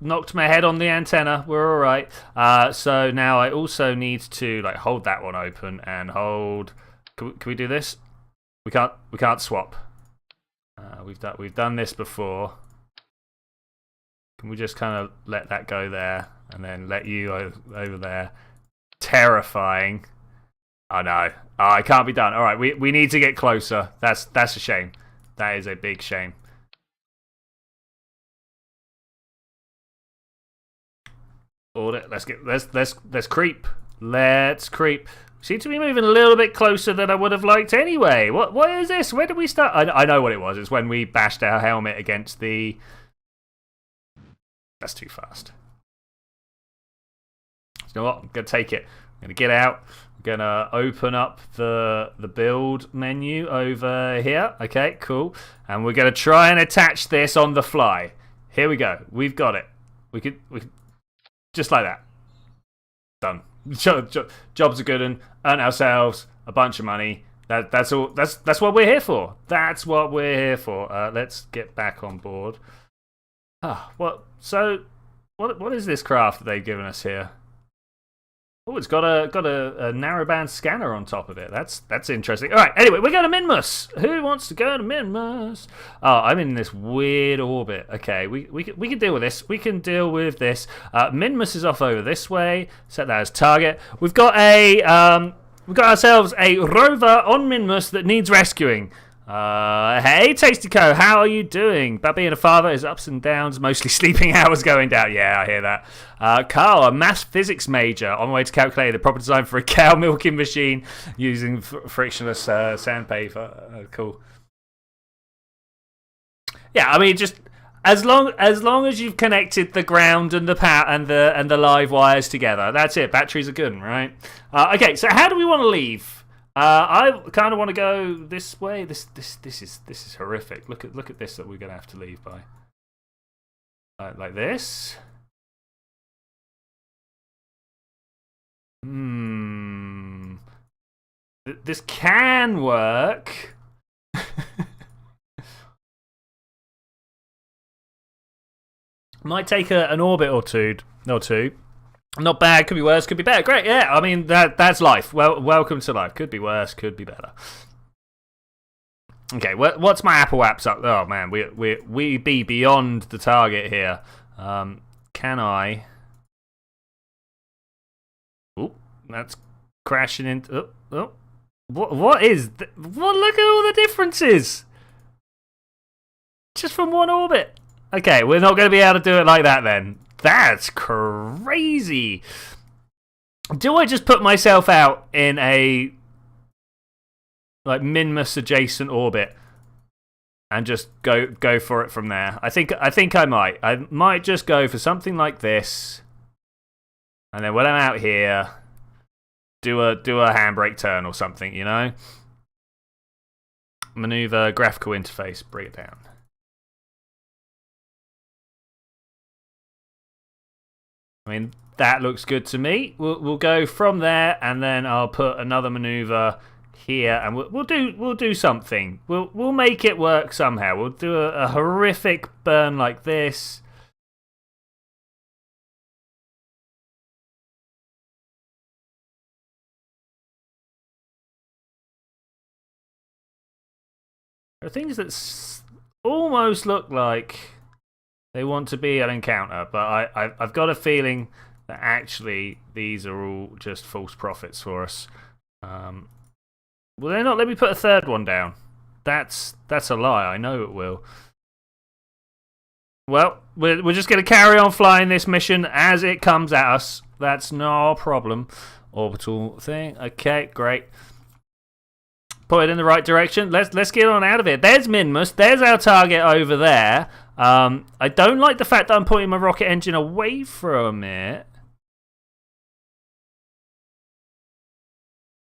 knocked my head on the antenna. We're all right. So now I also need to like hold that one open and hold. Can we do this? We can't swap. We've done this before. Can we just kind of let that go there and then let you over there? Terrifying. Oh no. Oh, it can't be done. All right, we need to get closer. That's a shame. That is a big shame. Audit. Let's creep. Let's creep. Seem to be moving a little bit closer than I would have liked anyway. What is this? Where did we start? I know what it was. It's when we bashed our helmet against the. That's too fast. You know what? I'm gonna take it. I'm gonna get out. I'm gonna open up the build menu over here. Okay, cool. And we're gonna try and attach this on the fly. Here we go. We've got it. We could just like that. Done. Jobs are good and earn ourselves a bunch of money. That's all. That's what we're here for. That's what we're here for. Let's get back on board. What? So, what is this craft that they've given us here? Oh, it's got a narrowband scanner on top of it. That's interesting. All right. Anyway, we're going to Minimus. Who wants to go to Minimus? Oh, I'm in this weird orbit. Okay, we can deal with this. We can deal with this. Minimus is off over this way. Set that as target. We've got ourselves a rover on Minimus that needs rescuing. Hey, Tastyco, how are you doing? But being a father is ups and downs, mostly sleeping hours going down. Yeah, I hear that. Carl, a maths physics major, on my way to calculate the proper design for a cow milking machine using frictionless sandpaper. Cool. Yeah, I mean, just as long as you've connected the ground and the power and the live wires together, that's it. Batteries are good, right? Okay, so how do we want to leave? I kind of want to go this way. This is horrific. Look at this that we're gonna have to leave by. Like this. This can work. Might take an orbit or two. Not bad, could be worse, could be better. Great, yeah. I mean that's life. Well, welcome to life. Could be worse, could be better. Okay, what's my Apple apps up? Oh man, we be beyond the target here. Can I? Oh, that's crashing into. Oh, what is? What? Look at all the differences. Just from one orbit. Okay, we're not going to be able to do it like that then. That's crazy. Do I just put myself out in a like Minimus adjacent orbit and just go for it from there? I think I might. I might just go for something like this, and then when I'm out here, do a handbrake turn or something. You know, maneuver graphical interface, bring it down. I mean, that looks good to me. We'll go from there, and then I'll put another maneuver here, and we'll do something. We'll make it work somehow. We'll do a horrific burn like this. There are things that almost look like they want to be an encounter, but I've got a feeling that actually these are all just false prophets for us. Will they not let me put a third one down? That's a lie. I know it will. Well, we're just going to carry on flying this mission as it comes at us. That's no problem. Orbital thing. Okay, great. Put it in the right direction. Let's get on out of it. There's Minimus. There's our target over there. I don't like the fact that I'm pointing my rocket engine away from it.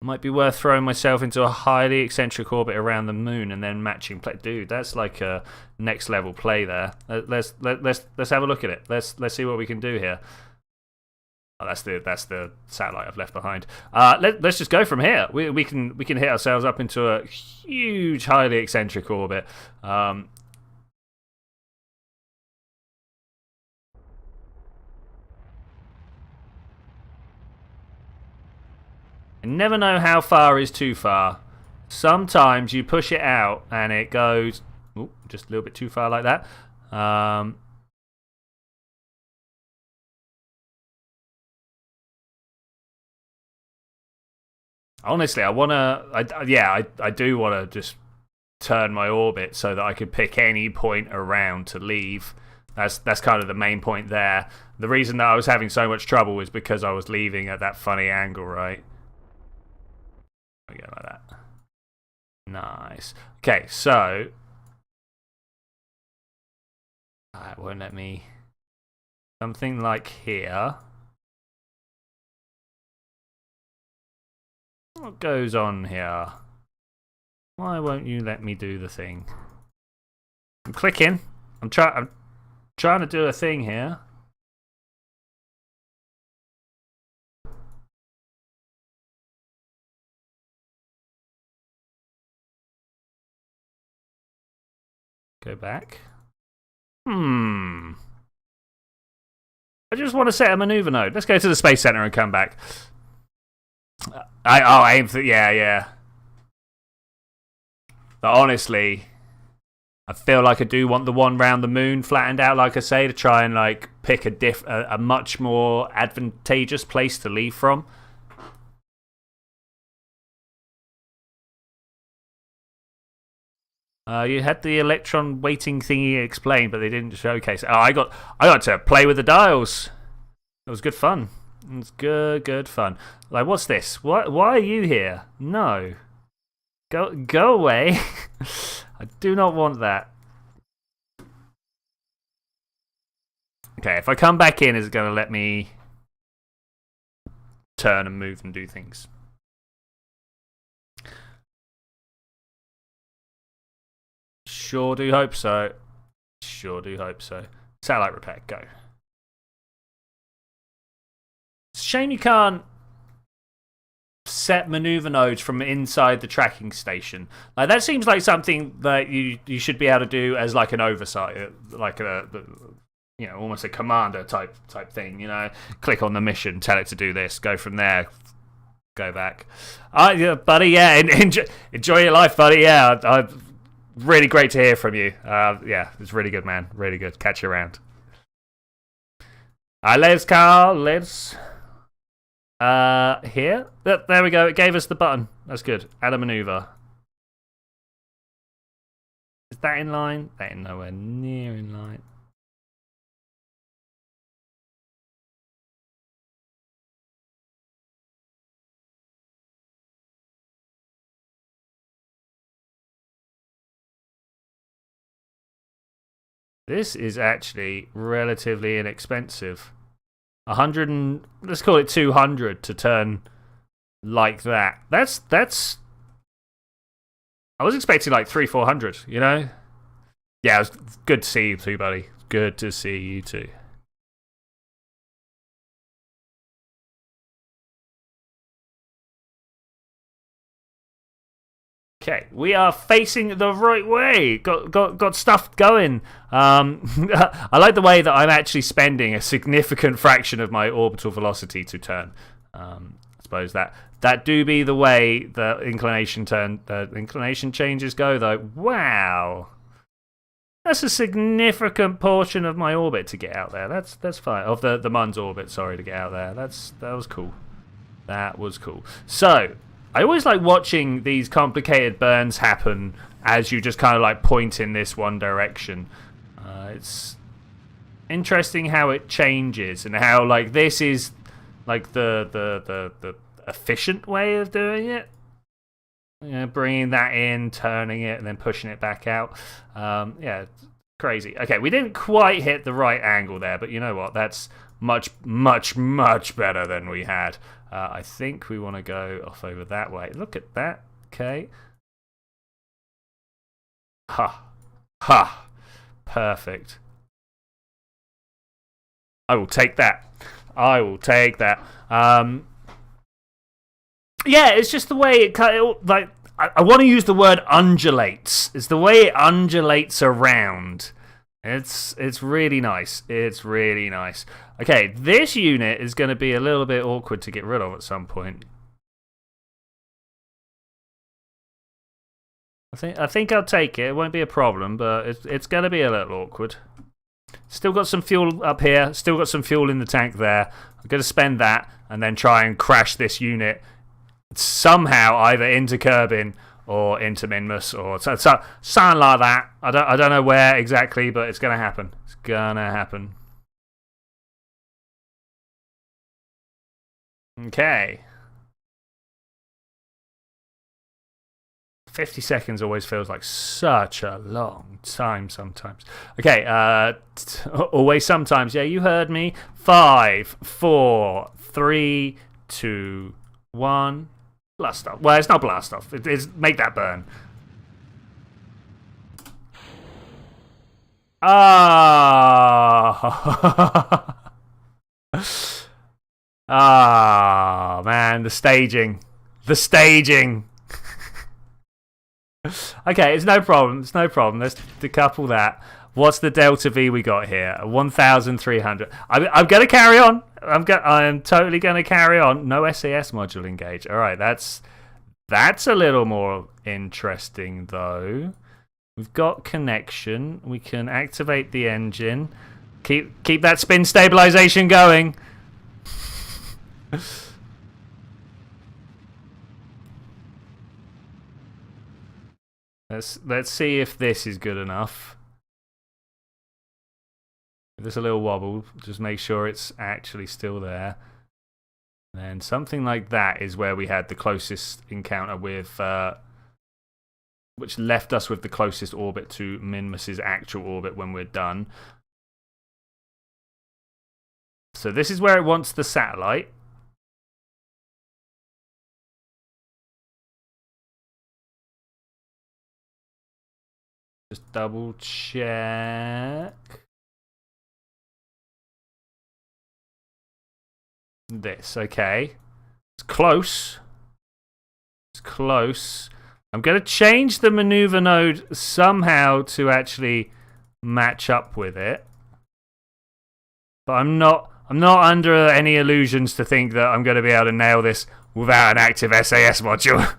Might be worth throwing myself into a highly eccentric orbit around the moon and then matching play. Dude, that's like a next level play there. Let's have a look at it. Let's see what we can do here. Oh, that's the satellite I've left behind. Let's just go from here. We can hit ourselves up into a huge, highly eccentric orbit. I never know how far is too far. Sometimes you push it out and it goes just a little bit too far like that. Honestly, I do want to just turn my orbit so that I could pick any point around to leave. That's kind of the main point there. The reason that I was having so much trouble was because I was leaving at that funny angle, right? There we go, like that. Nice. Okay, so it won't let me. Something like here. What goes on here? Why won't you let me do the thing? I'm clicking. I'm trying to do a thing here. Go back. I just want to set a maneuver node. Let's go to the Space Center and come back. I aim for yeah. But honestly, I feel like I do want the one round the moon flattened out, like I say, to try and like pick a much more advantageous place to leave from. You had the electron waiting thingy explained, but they didn't showcase it. Oh, I got to play with the dials. It was good fun. It's good fun. Like, what's this? Why are you here? No. Go away. I do not want that. Okay, if I come back in, is it going to let me turn and move and do things? Sure do hope so. Sure do hope so. Satellite repair, go. It's a shame you can't set maneuver nodes from inside the tracking station. Like, that seems like something that you should be able to do as like an oversight, like almost a commander type thing. Click on the mission, tell it to do this, go from there, go back. Yeah, buddy. Yeah, enjoy your life, buddy. Yeah, really great to hear from you. Yeah, it's really good, man. Really good. Catch you around. Let's Carl. Let's. Here. There we go. It gave us the button. That's good. Add a maneuver. Is that in line? That ain't nowhere near in line. This is actually relatively inexpensive. 100 let's call it 200 to turn like that. That's I was expecting like 300-400, Yeah, it was good to see you too, buddy. Good to see you too. Okay, we are facing the right way. Got stuff going. I like the way that I'm actually spending a significant fraction of my orbital velocity to turn. I suppose that do be the way the inclination changes go, though. Wow, that's a significant portion of my orbit to get out there. That's fine. Of the Mun's orbit, sorry, to get out there. That was cool. That was cool. So, I always like watching these complicated burns happen as you just kind of like point in this one direction. It's interesting how it changes and how like this is like the efficient way of doing it. Bringing that in, turning it, and then pushing it back out. Yeah, crazy. Okay, we didn't quite hit the right angle there, but you know what? That's much better than we had. I think we want to go off over that way. Look at that. Okay. Ha. Perfect. I will take that. Yeah, it's just the way it like I want to use the word undulates. It's the way it undulates around. It's really nice. It's really nice. Okay, this unit is going to be a little bit awkward to get rid of at some point. I think I'll take it. It won't be a problem, but it's going to be a little awkward. Still got some fuel up here. Still got some fuel in the tank there. I'm going to spend that and then try and crash this unit somehow either into Kerbin or into Minimus or something like that. I don't know where exactly, but it's going to happen. It's going to happen. Okay. 50 seconds always feels like such a long time sometimes. Okay, always sometimes. Yeah, you heard me. 5, 4, 3, 2, 1. Blast off. Well, it's not blast off. It's make that burn. Ah. Ah, man, the staging. The staging. Okay, it's no problem. It's no problem. Let's decouple that. What's the delta V we got here? 1,300. I'm going to carry on. I am totally going to carry on. No SAS module engaged. All right, that's a little more interesting though. We've got connection. We can activate the engine. Keep that spin stabilization going. Let's see if this is good enough. Give this a little wobble. Just make sure it's actually still there. And something like that is where we had the closest encounter with, which left us with the closest orbit to Minimus's actual orbit when we're done. So this is where it wants the satellite. Just double check. This, okay. It's close. It's close. I'm going to change the maneuver node somehow to actually match up with it. But I'm not under any illusions to think that I'm going to be able to nail this without an active SAS module.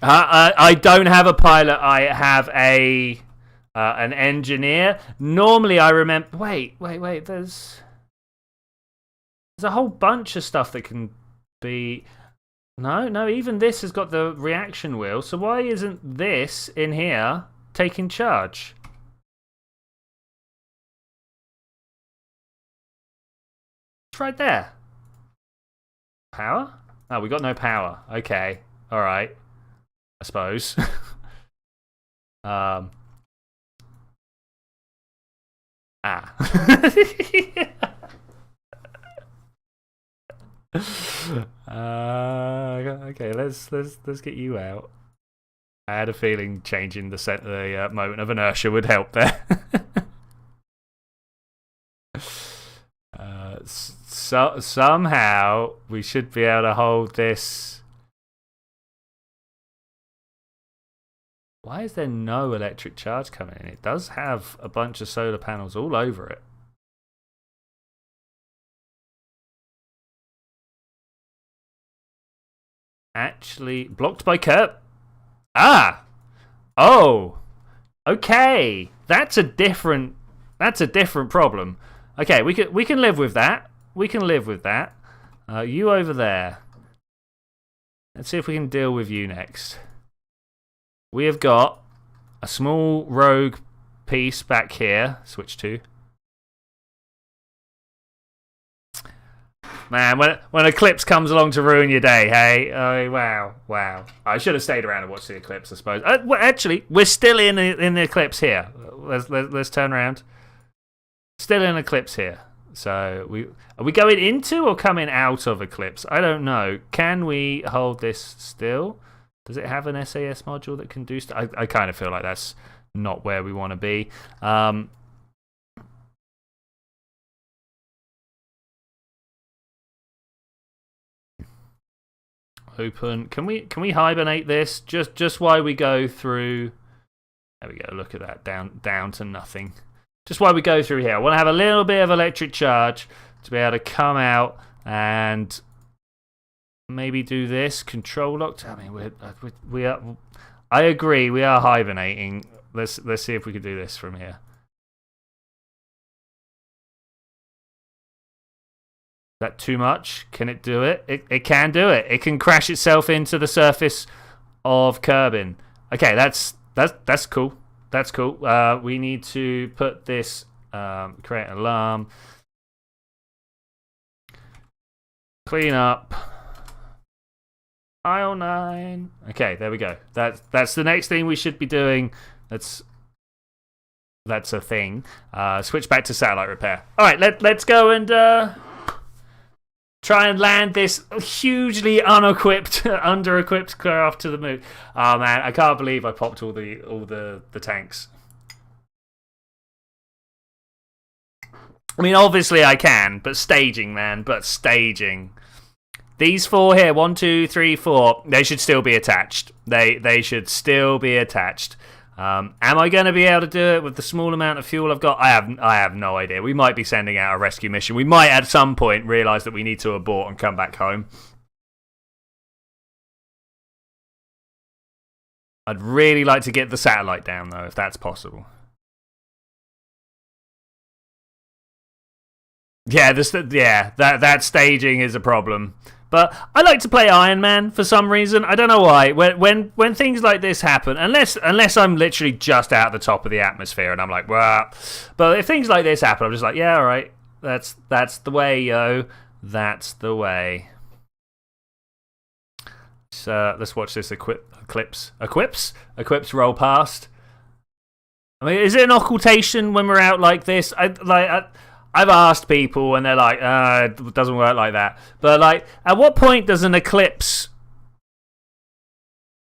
I don't have a pilot. I have an engineer. Normally, I remember. Wait. There's a whole bunch of stuff that can be. No. Even this has got the reaction wheel. So why isn't this in here taking charge? It's right there. Power? Oh, we got no power. Okay. All right. I suppose. Okay, let's get you out. I had a feeling changing the moment of inertia would help there. Somehow we should be able to hold this. Why is there no electric charge coming in? It does have a bunch of solar panels all over it. Actually, blocked by Kerb. Ah! Oh! Okay! That's a different problem. Okay, we can live with that. We can live with that. You over there. Let's see if we can deal with you next. We have got a small rogue piece back here. Switch to. Man, when Eclipse comes along to ruin your day, hey? Oh, wow. I should have stayed around and watched the Eclipse, I suppose. Well, actually, we're still in the Eclipse here. Let's turn around. Still in Eclipse here. So are we going into or coming out of Eclipse? I don't know. Can we hold this still? Does it have an SAS module that can do stuff? I kind of feel like that's not where we want to be. Open. Can we hibernate this just while we go through? There we go. Look at that. Down to nothing. Just while we go through here. I want to have a little bit of electric charge to be able to come out and maybe do this control locked. I mean, we are. I agree. We are hibernating. Let's see if we can do this from here. Is that too much? Can it do it? It can do it. It can crash itself into the surface of Kerbin. Okay, that's cool. That's cool. We need to put this. Create an alarm. Clean up. Aisle 9. Okay, there we go. That's the next thing we should be doing. That's a thing. Switch back to satellite repair. All right, let's go and try and land this hugely unequipped, under-equipped craft to the moon. Oh man, I can't believe I popped all the tanks. I mean, obviously I can, but staging, man. But staging. These 4 here, 1, 2, 3, 4, they should still be attached. They should still be attached. Am I going to be able to do it with the small amount of fuel I've got? I have no idea. We might be sending out a rescue mission. We might at some point realise that we need to abort and come back home. I'd really like to get the satellite down, though, if that's possible. Yeah, that staging is a problem. But I like to play Iron Man for some reason. I don't know why. When things like this happen, unless I'm literally just out the top of the atmosphere and I'm like, well, but if things like this happen, I'm just like, yeah, all right, that's the way, yo, that's the way. So let's watch this eclipse roll past. I mean, is it an occultation when we're out like this? I've asked people and they're like, it doesn't work like that. But like, at what point does an eclipse?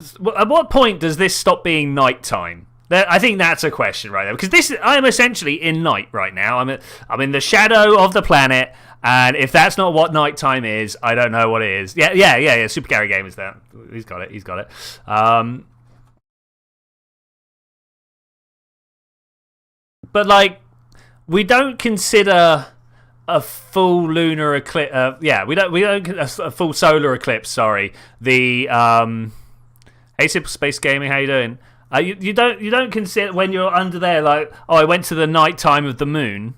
At what point does this stop being nighttime? I think that's a question right there, because I'm essentially in night right now. I'm in the shadow of the planet, and if that's not what nighttime is, I don't know what it is. Yeah. Super Gary Game is there. He's got it. But like, we don't consider a full lunar eclipse. We don't a full solar eclipse. Sorry, the hey, Simple Space Gaming, how you doing? You don't consider when you're under there like, oh, I went to the night time of the moon.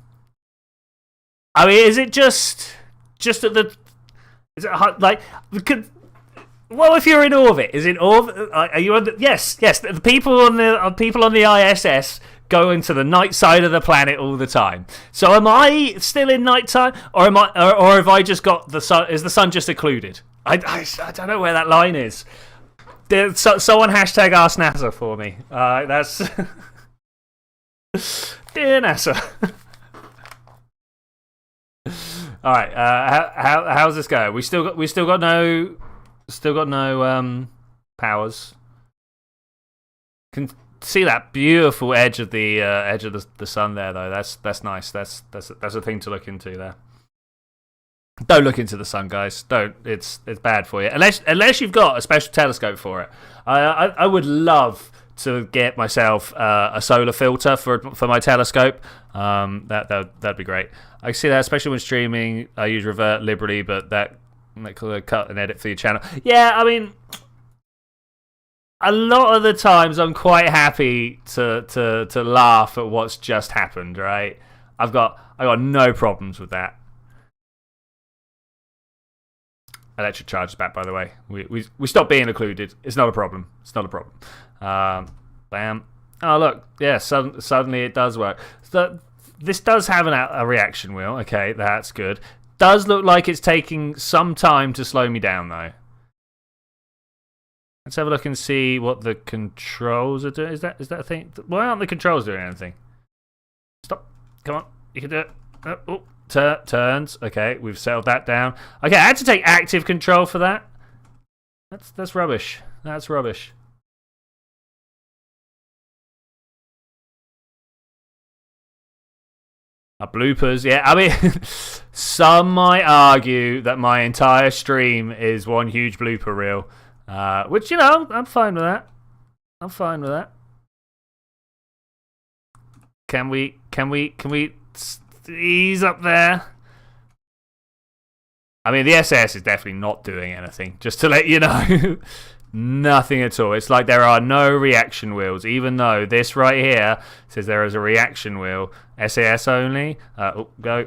I mean, is it just at the? Is it like? Well, if you're in orbit, is it orbit? Are you on? Yes. The people on the ISS go into the night side of the planet all the time. So am I still in nighttime, or have I just got the sun? Is the sun just occluded? I don't know where that line is. Someone hashtag ask NASA for me. That's dear NASA. All right. How's this go? We still got no powers. Can see that beautiful edge of the sun there, though. That's nice. That's a thing to look into there. Don't look into the sun, guys. Don't. It's bad for you. Unless you've got a special telescope for it. I would love to get myself a solar filter for my telescope. That'd be great. I see that, especially when streaming. I use revert liberally, but that could cut and edit for your channel. Yeah, I mean, a lot of the times I'm quite happy to laugh at what's just happened. Right? I got no problems with that. Electric charge is back, by the way. We stopped being occluded. It's not a problem. Bam. Oh, look. Yeah, suddenly it does work. So, this does have a reaction wheel. Okay, that's good. Does look like it's taking some time to slow me down, though. Let's have a look and see what the controls are doing. Is that a thing? Why aren't the controls doing anything? Stop. Come on. You can do it. Oh. Turns. Okay, we've settled that down. Okay, I had to take active control for that. That's rubbish. That's rubbish. Bloopers. Yeah, I mean, some might argue that my entire stream is one huge blooper reel, which, you know, I'm fine with that. Can we ease up there? I mean, the SAS is definitely not doing anything, just to let you know. Nothing at all. It's like there are no reaction wheels, even though this right here says there is a reaction wheel. SAS only. Go.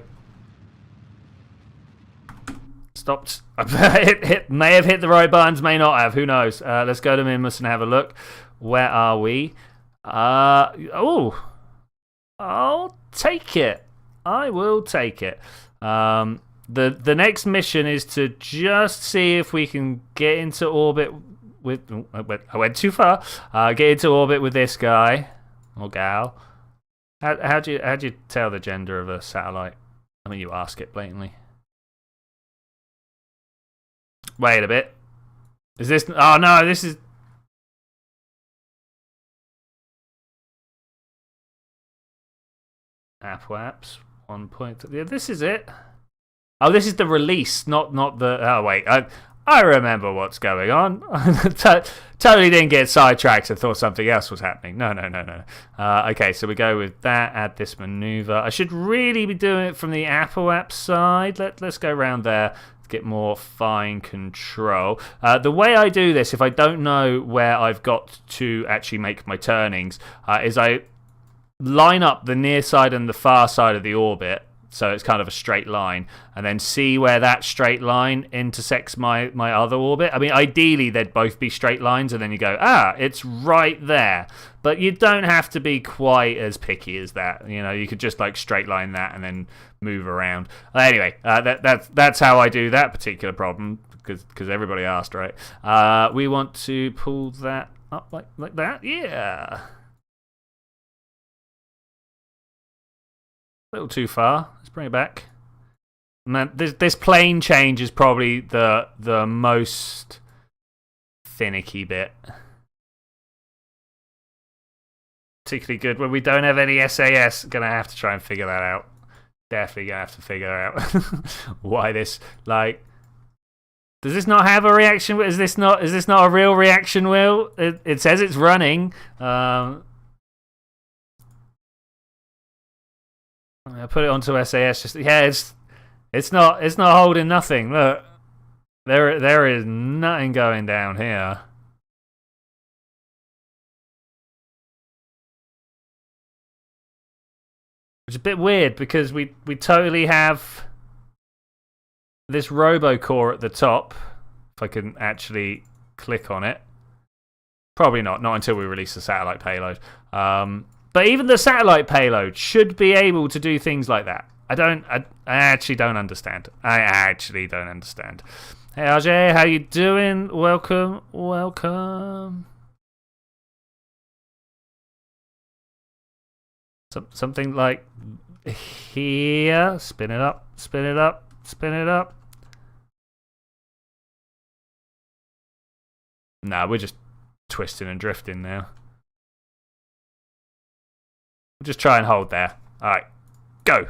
Stopped. It may have hit the right buttons, may not have. Who knows? Let's go to Minimus and have a look. Where are we? I'll take it. I will take it. The next mission is to just see if we can get into orbit with. I went too far. Get into orbit with this guy or gal. How do you tell the gender of a satellite? I mean, you ask it blatantly. Wait a bit. Is this? Oh no, this is. Apps 1. Yeah, this is it. Oh, this is the release, not the. Oh wait, I remember what's going on. Totally didn't get sidetracked and thought something else was happening. No. Okay, so we go with that. Add this maneuver. I should really be doing it from the Apple app side. Let's go around there to get more fine control. The way I do this, if I don't know where I've got to actually make my turnings, is I line up the near side and the far side of the orbit, so it's kind of a straight line, and then see where that straight line intersects my other orbit. I mean, ideally they'd both be straight lines, and then you go, it's right there. But you don't have to be quite as picky as that. You know, you could just like straight line that and then move around. Anyway, that's how I do that particular problem, because everybody asked, right? We want to pull that up like that. Yeah. A little too far. Let's bring it back. Man, this plane change is probably the most finicky bit. Particularly good when we don't have any SAS. Gonna have to try and figure that out. Definitely gonna have to figure out why this, like, does this not have a reaction? Is this not a real reaction wheel? It says it's running. I put it onto SAS. Just it's not holding nothing. Look, there is nothing going down here. Which is a bit weird because we totally have this robocore at the top. If I can actually click on it, probably not until we release the satellite payload. But even the satellite payload should be able to do things like that. I actually don't understand. I actually don't understand. Hey RJ, how you doing? Welcome. Something like here. Spin it up. Nah, we're just twisting and drifting now. Just try and hold there. Alright, go.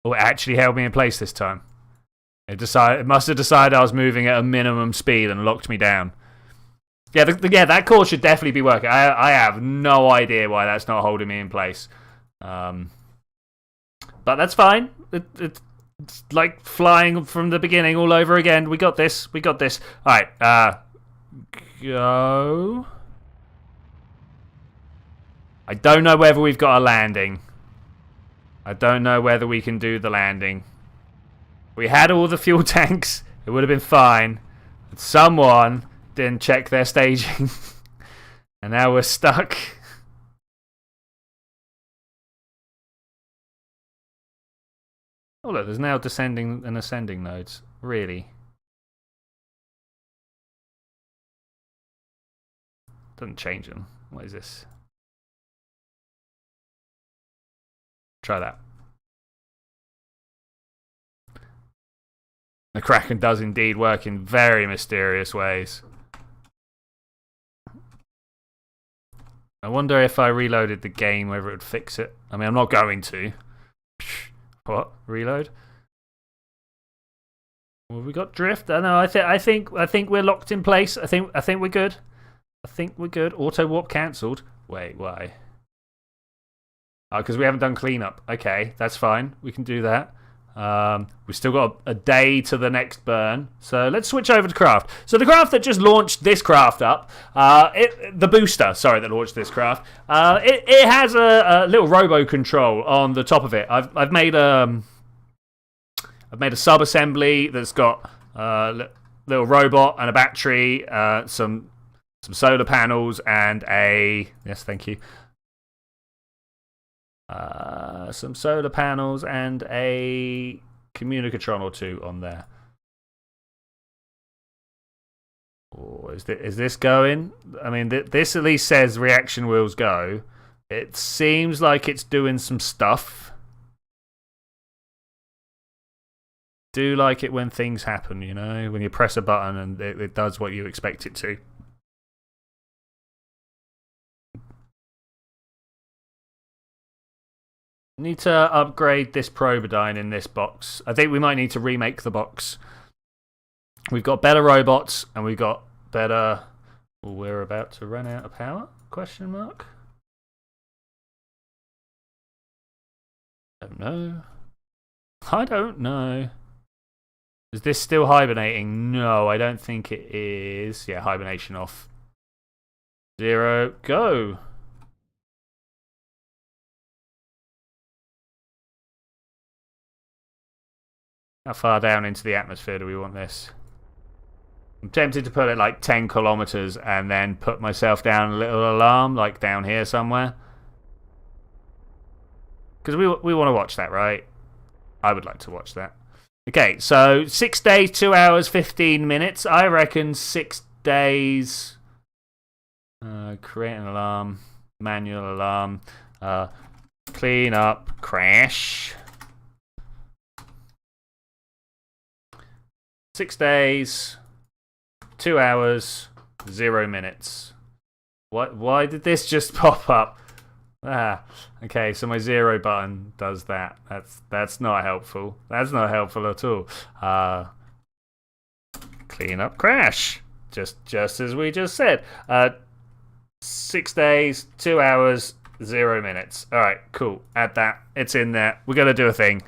Oh, it actually held me in place this time. It must have decided I was moving at a minimum speed and locked me down. Yeah, that course should definitely be working. I have no idea why that's not holding me in place. But that's fine. It's like flying from the beginning all over again. We got this. Alright, go. I don't know whether we've got a landing. I don't know whether we can do the landing. We had all the fuel tanks. It would have been fine. But someone didn't check their staging. And now we're stuck. Oh look, there's now descending and ascending nodes. Really? Doesn't change them. What is this? Try that. The Kraken does indeed work in very mysterious ways. I wonder if I reloaded the game whether it would fix it. I mean, I'm not going to. What? Reload? Well, we got drift. I know. I think we're locked in place. I think we're good. Auto warp cancelled. Wait, why? Oh, because we haven't done cleanup. Okay, that's fine. We can do that. We've still got a day to the next burn. So let's switch over to craft. So the craft that just launched this craft up, the booster, sorry, that launched this craft, it has a little robo control on the top of it. I've made a sub-assembly that's got a little robot and a battery, some solar panels, and yes, thank you. Some solar panels and a communicatron or two on there. Oh, is this going? I mean, this at least says reaction wheels go. It seems like it's doing some stuff. Do like it when things happen, you know, when you press a button and it does what you expect it to. Need to upgrade this Probodyne in this box. I think we might need to remake the box. We've got better robots and we've got better... Well, we're about to run out of power? Question mark? Don't know. I don't know. Is this still hibernating? No, I don't think it is. Yeah, hibernation off. 0, go! How far down into the atmosphere do we want this? I'm tempted to put it like 10 kilometers and then put myself down a little alarm, like down here somewhere. Because we want to watch that, right? I would like to watch that. Okay, so 6 days, 2 hours, 15 minutes. I reckon 6 days. Create an alarm. Manual alarm. Clean up. Crash. 6 days, 2 hours, 0 minutes. What? Why did this just pop up? Okay, so my 0 button does that. That's not helpful. That's not helpful at all. Clean up, crash. Just as we just said. 6 days, 2 hours, 0 minutes. All right, cool. Add that. It's in there. We're gonna do a thing.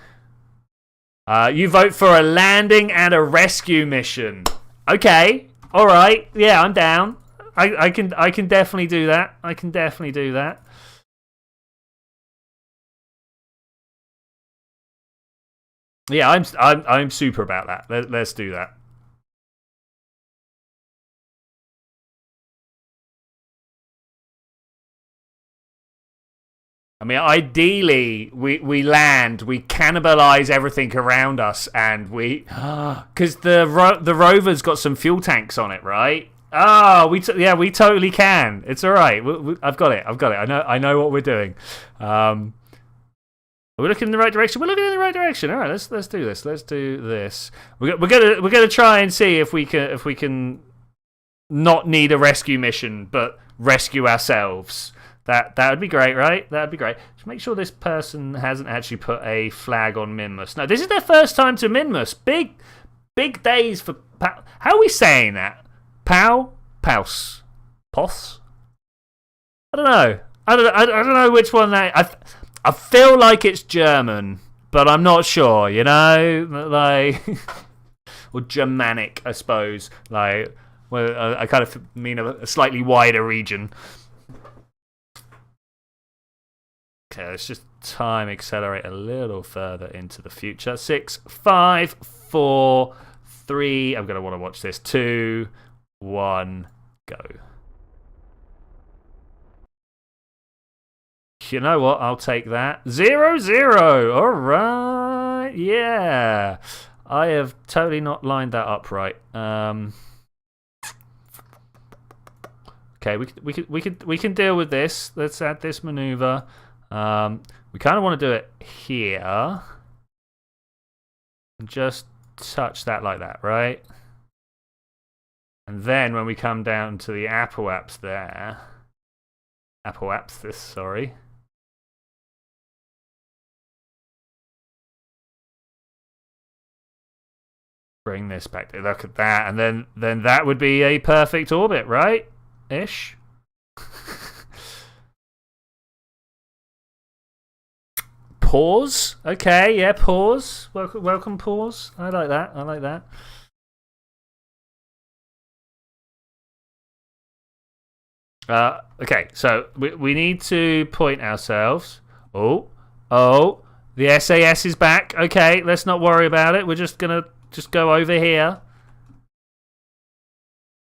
You vote for a landing and a rescue mission. Okay. All right. Yeah, I'm down. I can definitely do that. I can definitely do that. Yeah, I'm super about that. Let's do that. I mean, ideally, we land, we cannibalize everything around us, and because the rover's got some fuel tanks on it, right? Oh, we totally can. It's all right. I've got it. I know what we're doing. Are we looking in the right direction? We're looking in the right direction. All right, let's do this. Let's do this. We're gonna try and see if we can not need a rescue mission, but rescue ourselves. That would be great, right? That would be great. Just make sure this person hasn't actually put a flag on Minimus. No, this is their first time to Minimus. Big days for Pow. How are we saying that? Pow? Paus? Pos? I don't know. I don't know which one that... I feel like it's German, but I'm not sure, you know? Like... or Germanic, I suppose. Like, well, I kind of mean a slightly wider region. Okay, let's just time accelerate a little further into the future. 6, 5, 4, 3. I'm going to want to watch this. 2, 1, go. You know what? I'll take that. 0, 0. All right. Yeah. I have totally not lined that up right. Okay, we can deal with this. Let's add this maneuver. We kind of want to do it here. Just touch that like that, right? And then when we come down to the apoaps there, sorry. Bring this back. Look at that, and then that would be a perfect orbit, right? Ish. Pause. Okay, yeah, pause. Welcome, pause. I like that. I like that. Okay, so we need to point ourselves. Oh, the SAS is back. Okay, let's not worry about it. We're just gonna go over here.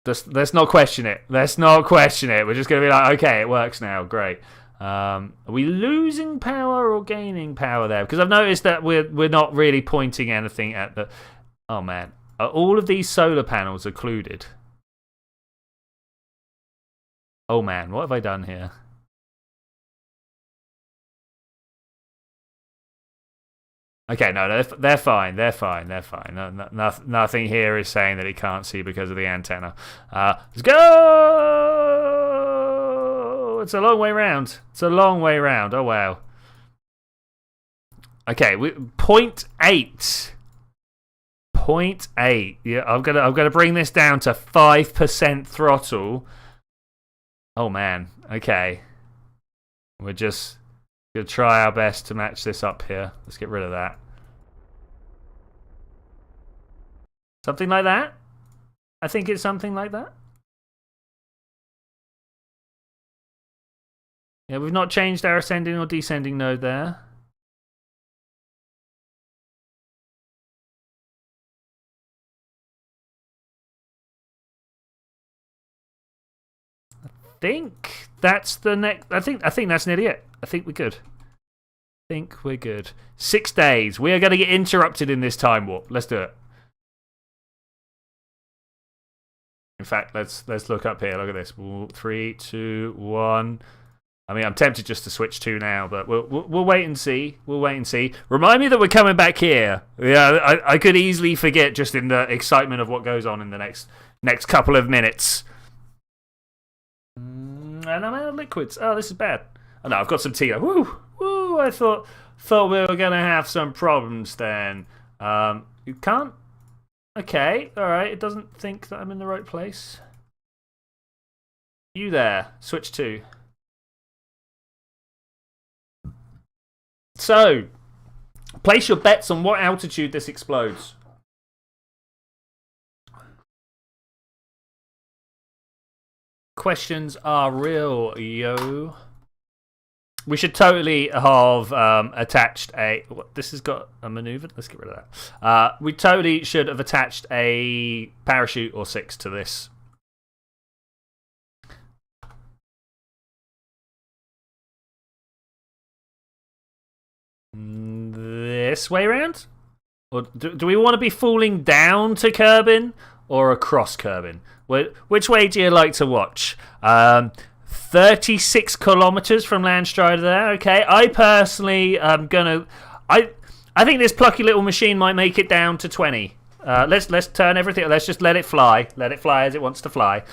Let's not question it. Let's not question it. We're just gonna be like, okay, it works now. Great. Are we losing power or gaining power there? Because I've noticed that we're not really pointing anything at the. Oh man, are all of these solar panels occluded? Oh man, what have I done here? Okay, no, they're fine. They're fine. They're fine. Nothing here is saying that it can't see because of the antenna. Let's go! It's a long way round. It's a long way round. Oh wow. Okay, 0.8. 0.8. Yeah, I'm gonna bring this down to 5% throttle. Oh man. Okay. We're just gonna try our best to match this up here. Let's get rid of that. Something like that? I think it's something like that. Yeah, we've not changed our ascending or descending node there. I think that's the next. I think that's nearly it. I think we're good. I think we're good. 6 days. We are going to get interrupted in this time warp. Let's do it. In fact, let's look up here. Look at this. 3, 2, 1. I mean, I'm tempted just to switch to now, but we'll wait and see. We'll wait and see. Remind me that we're coming back here. Yeah, I could easily forget just in the excitement of what goes on in the next couple of minutes. And I'm out of liquids. Oh, this is bad. Oh no, I've got some tea. Woo! I thought we were gonna have some problems then. You can't. Okay, all right. It doesn't think that I'm in the right place. You there? Switch to. So, place your bets on what altitude this explodes. Questions are real, yo. We should totally have attached a. This has got a maneuver. Let's get rid of that. We totally should have attached a parachute or 6 to this. This way around? Or do we want to be falling down to Kerbin or across Kerbin? Which way do you like to watch? 36 kilometers from Landstrider there. Okay, I personally am gonna. I think this plucky little machine might make it down to 20. Let's turn everything. Let's just let it fly. Let it fly as it wants to fly.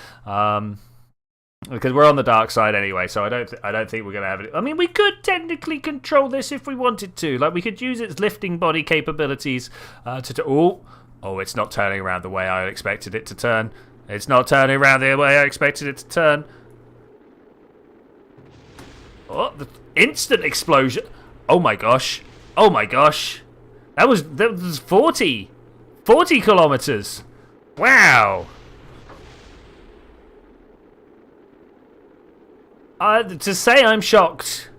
Because we're on the dark side anyway, so I don't think we're gonna have it. I mean, we could technically control this if we wanted to. Like, we could use its lifting body capabilities to. Oh, it's not turning around the way I expected it to turn. It's not turning around the way I expected it to turn. Oh, the instant explosion. Oh my gosh. Oh my gosh. That was 40 kilometers. Wow. To say I'm shocked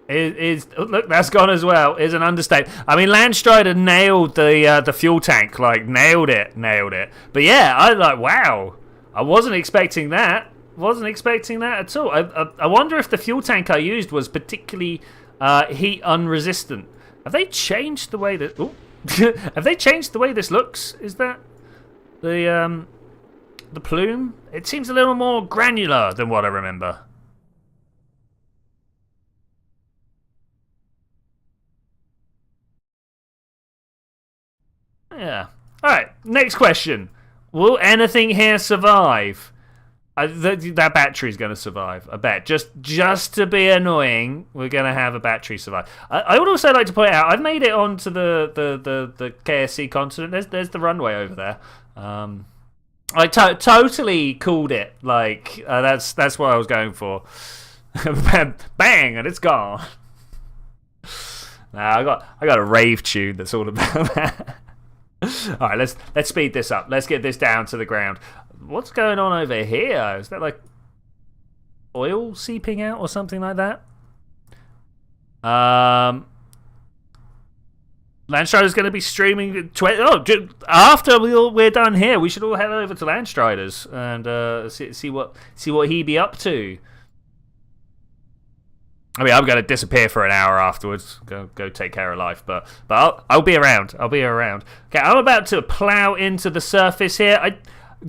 is look, that's gone as well, is an understatement. I mean, Landstrider nailed the fuel tank, like nailed it. But yeah, I like, wow. I wasn't expecting that. Wasn't expecting that at all. I wonder if the fuel tank I used was particularly heat unresistant. Have they changed the way that? Have they changed the way this looks? Is that the plume? It seems a little more granular than what I remember. Yeah. All right. Next question. Will anything here survive? That battery's going to survive, I bet. Just to be annoying, we're going to have a battery survive. I would also like to point out, I've made it onto the KSC continent. There's the runway over there. I totally called it. Like that's what I was going for. Bang, and it's gone. Nah, I got a rave tune that's all about that. All right, let's speed this up. Let's get this down to the ground. What's going on over here? Is that like oil seeping out or something like that? Landstrider's going to be streaming. After we're done here, we should all head over to Landstrider's and see what he be up to. I mean, I'm going to disappear for an hour afterwards. Go take care of life, but I'll be around. I'll be around. Okay, I'm about to plow into the surface here.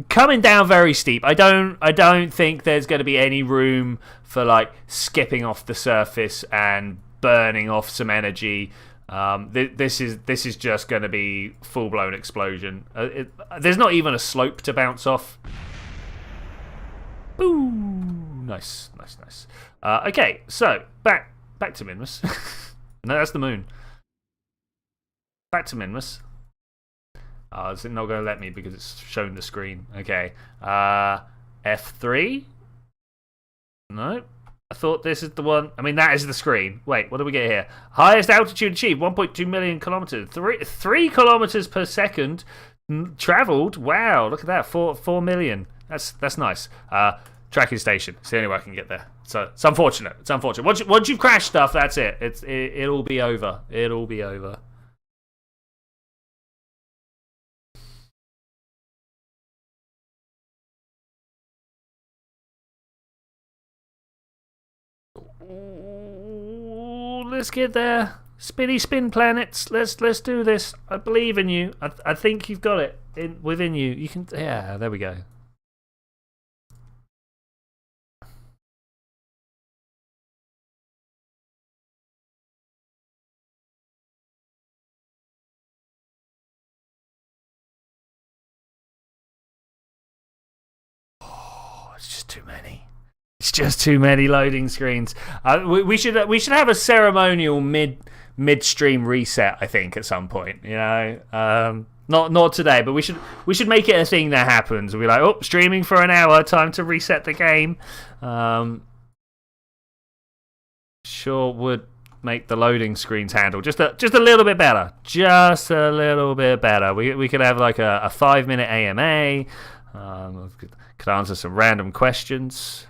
Coming down very steep. I don't think there's going to be any room for like skipping off the surface and burning off some energy. This is just going to be full blown explosion. There's not even a slope to bounce off. Boom! Nice. Okay, so back to Minimus. No, that's the moon. Back to Minimus. Is it not going to let me because it's showing the screen? Okay. F3? No. I thought this is the one. I mean, that is the screen. Wait, what do we get here? Highest altitude achieved, 1.2 million kilometers. 3 kilometers per second traveled. Wow, look at that. 4 million. That's nice. Tracking station. It's the only way I can get there. So it's unfortunate. Once you've crashed stuff, that's it. It'll be over. It'll be over. Ooh, let's get there. Spinny spin planets. Let's do this. I believe in you. I think you've got it within you. You can. Yeah, there we go. It's just too many. It's just too many loading screens. We should have a ceremonial midstream reset. I think at some point. You know, not today, but we should make it a thing that happens. We'll be like, oh, streaming for an hour. Time to reset the game. Sure would make the loading screens handle just a little bit better. Just a little bit better. We could have like a 5-minute AMA. Could answer some random questions.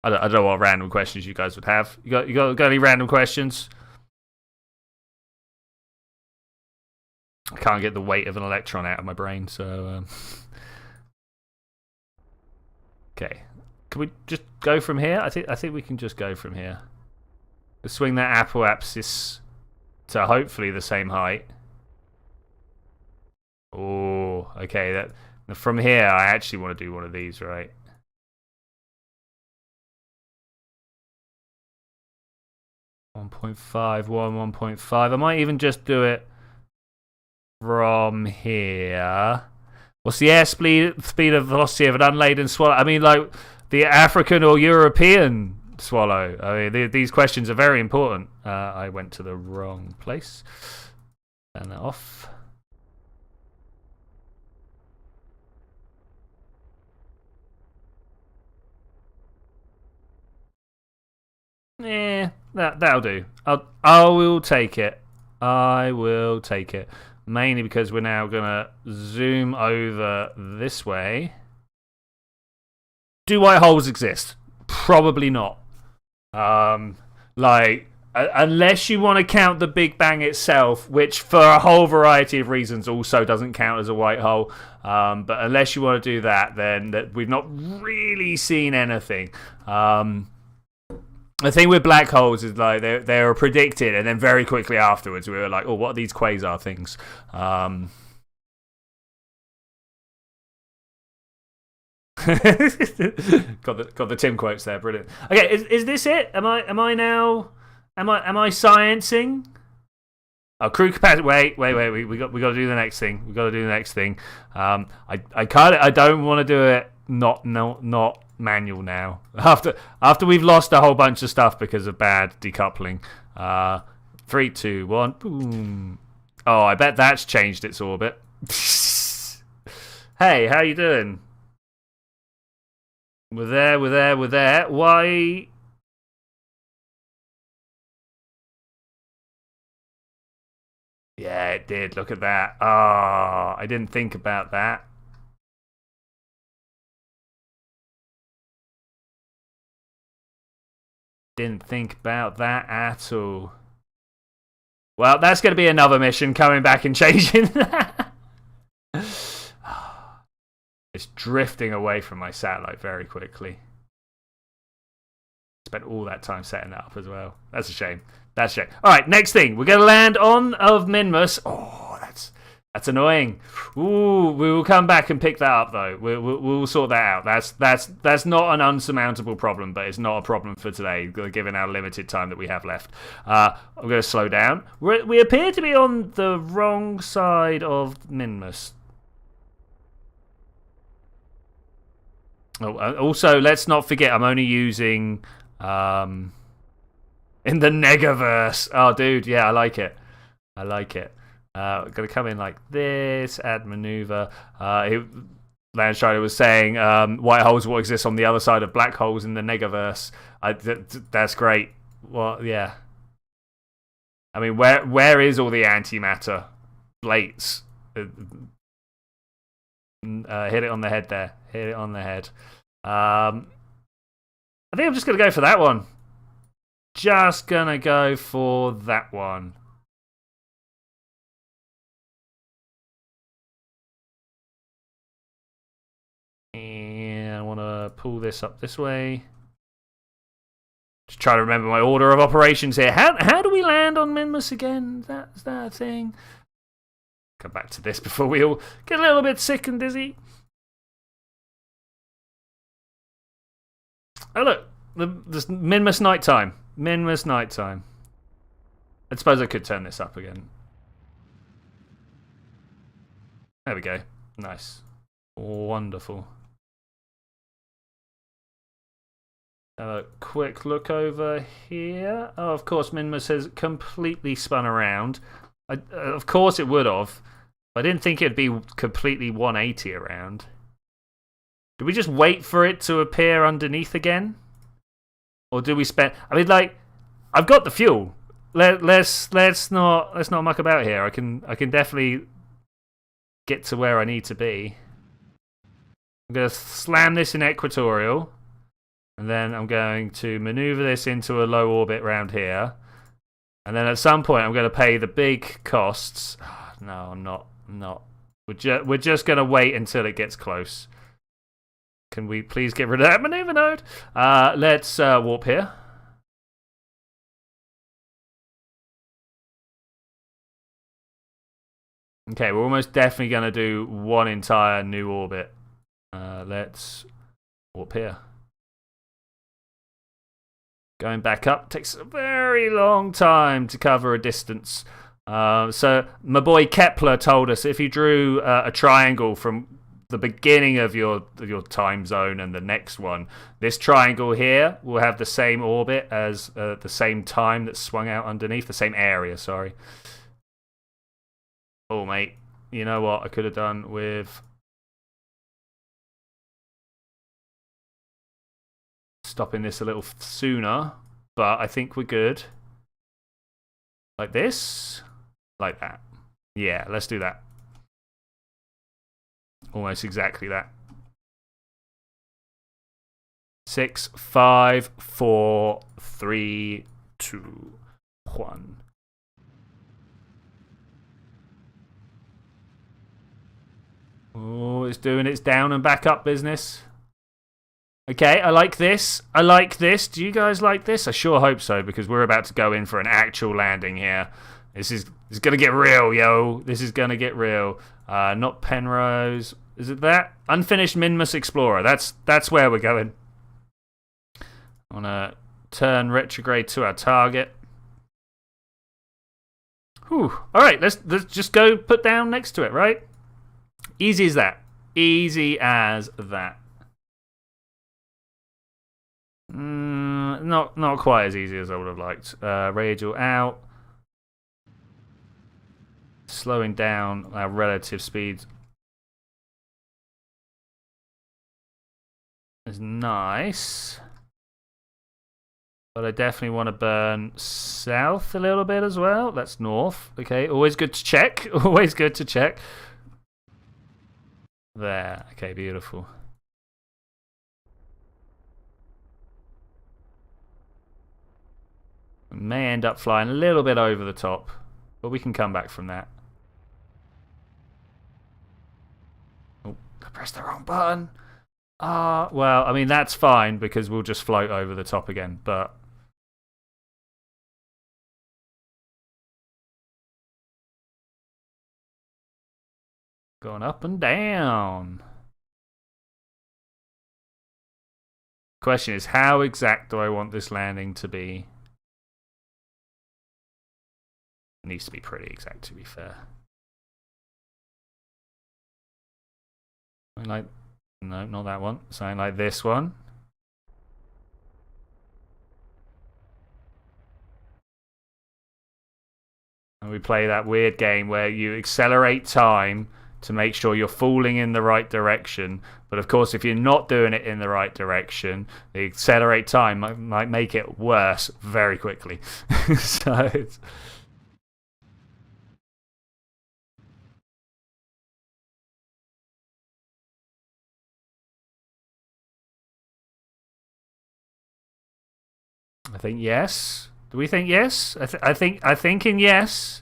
I don't know what random questions you guys would have. You got any random questions? I can't get the weight of an electron out of my brain, so okay. Can we just go from here? I think we can just go from here. Let's swing that apoapsis to hopefully the same height. Oh, okay. From here, I actually want to do one of these, right? $1.5. I might even just do it from here. What's the speed of velocity of an unladen swallow? I mean, like the African or European swallow. I mean, these questions are very important. I went to the wrong place. Turn that off. Yeah, that'll do. I will take it. I will take it. Mainly because we're now gonna zoom over this way. Do white holes exist? Probably not. Unless you want to count the Big Bang itself, which for a whole variety of reasons also doesn't count as a white hole. But unless you want to do that, then we've not really seen anything. The thing with black holes is like they were predicted, and then very quickly afterwards we were like, oh, what are these quasar things? got the Tim quotes there, brilliant. Okay, is this it? Am I sciencing? Oh, crew capacity. Wait. We got to do the next thing. I don't want to do it not manual now. After we've lost a whole bunch of stuff because of bad decoupling. 3, 2, 1, boom. Oh, I bet that's changed its orbit. Hey, how you doing? We're there, we're there, we're there. Why? Yeah, it did. Look at that. Oh, I didn't think about that. Didn't think about that at all. Well, that's going to be another mission, coming back and changing that. It's drifting away from my satellite very quickly. Spent all that time setting it up as well. That's a shame. That's a shame. All right, next thing. We're going to land on of Minimus. Oh, that's annoying. Ooh, we will come back and pick that up though. We'll sort that out. That's not an unsurmountable problem, but it's not a problem for today, given our limited time that we have left. I'm going to slow down. We appear to be on the wrong side of Minimus. Oh, also, let's not forget, I'm only using in the Negaverse. Oh, dude, yeah, I like it. I like it. We're going to come in like this, add maneuver. Landstrider was saying white holes will exist on the other side of black holes in the Negaverse. That's great. Well, yeah. I mean, where is all the antimatter? Blates. Hit it on the head there. Hit it on the head. I think I'm just going to go for that one. Just going to go for that one. And I want to pull this up this way. Just try to remember my order of operations here. How do we land on Minimus again? Is that a thing? Come back to this before we all get a little bit sick and dizzy. Oh look, this Minimus nighttime. Minimus nighttime. I suppose I could turn this up again. There we go. Nice. Wonderful. Have a quick look over here. Oh, of course, Minimus has completely spun around. Of course it would have. I didn't think it'd be completely 180 around. Do we just wait for it to appear underneath again? Or do we spend... I mean, like, I've got the fuel. Let's not muck about here. I can definitely get to where I need to be. I'm going to slam this in equatorial. And then I'm going to maneuver this into a low orbit round here. And then at some point I'm going to pay the big costs. No, I'm not. We're just going to wait until it gets close. Can we please get rid of that maneuver node? Let's warp here. Okay, we're almost definitely going to do one entire new orbit. Let's warp here. Going back up takes a very long time to cover a distance. So my boy Kepler told us if you drew a triangle from the beginning of your time zone and the next one, this triangle here will have the same orbit as the same time that's swung out underneath, the same area, sorry. Oh, mate, you know what I could have done with... stopping this a little sooner, but I think we're good. Like this, like that. Yeah, let's do that. Almost exactly that. 6, 5, 4, 3, 2, 1. Oh, it's doing its down and back up business. Okay, I like this. I like this. Do you guys like this? I sure hope so, because we're about to go in for an actual landing here. This is going to get real, yo. This is going to get real. Not Penrose. Is it that? Unfinished Minimus Explorer. That's where we're going. I want to turn retrograde to our target. Whew. All right, let's just go put down next to it, right? Easy as that. Easy as that. Not quite as easy as I would have liked. Radial out. Slowing down our relative speeds. is nice. But I definitely want to burn south a little bit as well. That's north. Okay, always good to check. Always good to check. There. Okay, beautiful. We may end up flying a little bit over the top, but we can come back from that. Oh, I pressed the wrong button. Well, I mean, that's fine because we'll just float over the top again, but... Going up and down. Question is, how exact do I want this landing to be? It needs to be pretty exact, to be fair. Like, no, not that one. Something like this one. And we play that weird game where you accelerate time to make sure you're falling in the right direction. But of course, if you're not doing it in the right direction, the accelerate time might make it worse very quickly. So it's... I think yes. Do we think yes? I think in yes.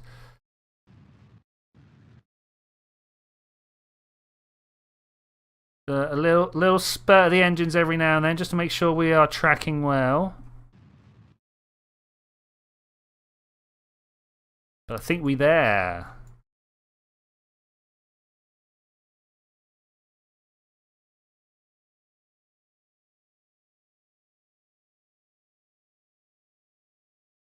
A little spurt of the engines every now and then just to make sure we are tracking well. But I think we're there.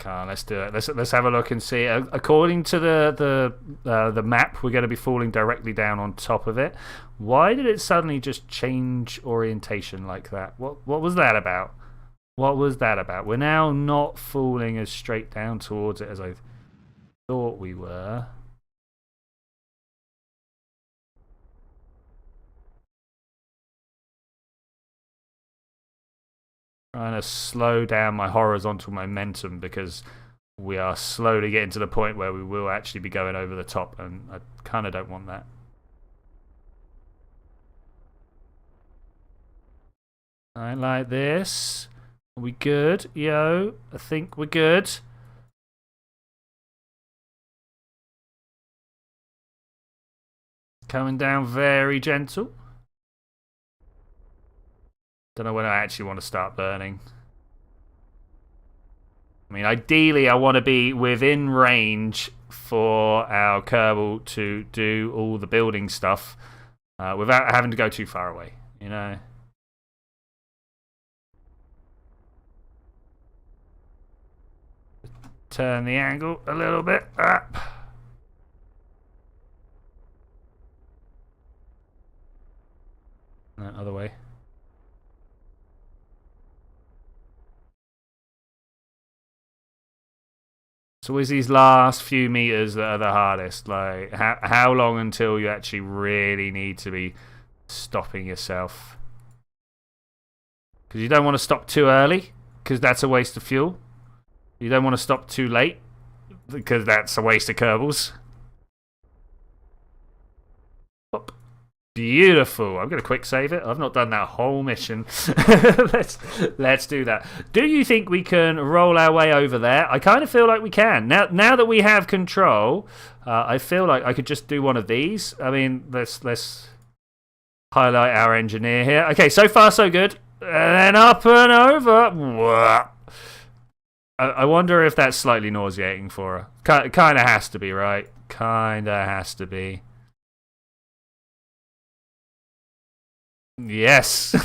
Let's do it. Let's have a look and see. According to the map, we're going to be falling directly down on top of it. Why did it suddenly just change orientation like that? What was that about? What was that about? We're now not falling as straight down towards it as I thought we were. Trying to slow down my horizontal momentum because we are slowly getting to the point where we will actually be going over the top, and I kind of don't want that. I like this. Are we good? Yo, I think we're good. Coming down very gentle. Don't know when I actually want to start burning. I mean, ideally, I want to be within range for our Kerbal to do all the building stuff without having to go too far away, you know? Turn the angle a little bit up. No, other way. It's always these last few meters that are the hardest. Like, how long until you actually really need to be stopping yourself? Because you don't want to stop too early, because that's a waste of fuel. You don't want to stop too late, because that's a waste of Kerbals. Up. Beautiful. I'm going to quick save it. I've not done that whole mission. let's do that. Do you think we can roll our way over there? I kind of feel like we can. Now that we have control, I feel like I could just do one of these. I mean, let's highlight our engineer here. Okay, so far so good. And then up and over. I wonder if that's slightly nauseating for her. Kind of has to be, right? Kind of has to be. Yes.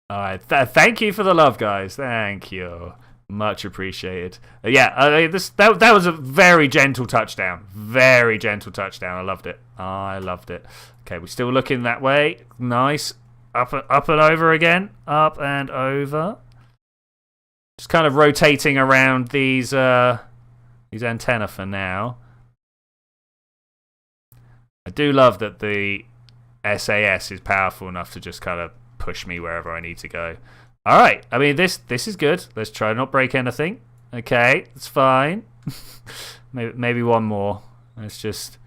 Alright, thank you for the love, guys. Thank you. Much appreciated. Yeah, that was a very gentle touchdown. Very gentle touchdown. I loved it. I loved it. Okay, we're still looking that way. Nice. Up and over again. Up and over. Just kind of rotating around these antennae for now. I do love that the SAS is powerful enough to just kind of push me wherever I need to go. All right. I mean, this is good. Let's try not break anything. Okay, it's fine. maybe one more. Let's just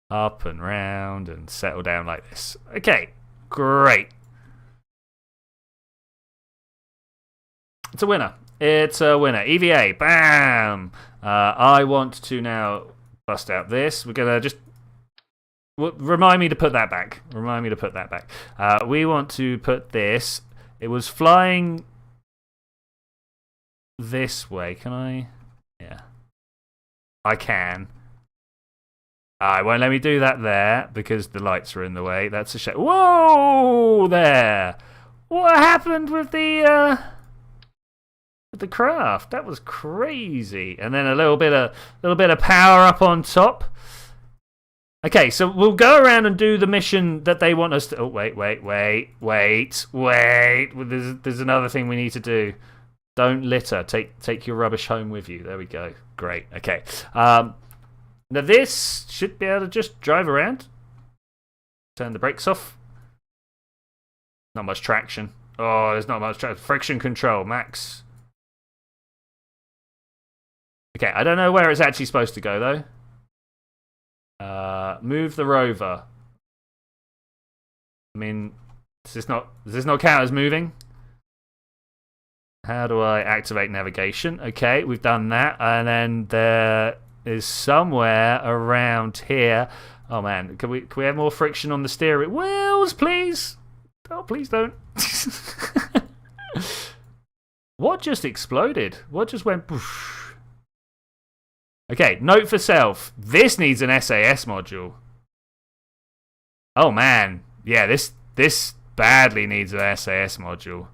up and round and settle down like this. Okay, great. It's a winner. It's a winner. EVA, bam. I want to now bust out this. We're gonna just remind me to put that back. We want to put this. It was flying this way. Can I? Yeah. I can. It won't let me do that there because the lights are in the way. That's a shame. Whoa! There. What happened with the craft? That was crazy. And then a little bit of power up on top. Okay, so we'll go around and do the mission that they want us to. Oh, wait. There's another thing we need to do. Don't litter. Take your rubbish home with you. There we go. Great. Okay. Now this should be able to just drive around. Turn the brakes off. Not much traction. Oh, there's not much traction. Friction control, max. Okay, I don't know where it's actually supposed to go though. Move the rover. I mean, does this not count as moving? How do I activate navigation? Okay, we've done that, and then there is somewhere around here. Oh man, can we have more friction on the steering wheels, please? Oh, please don't. What just exploded? What just went? Poof? Okay, note for self. This needs an SAS module. Oh man, yeah, this badly needs an SAS module.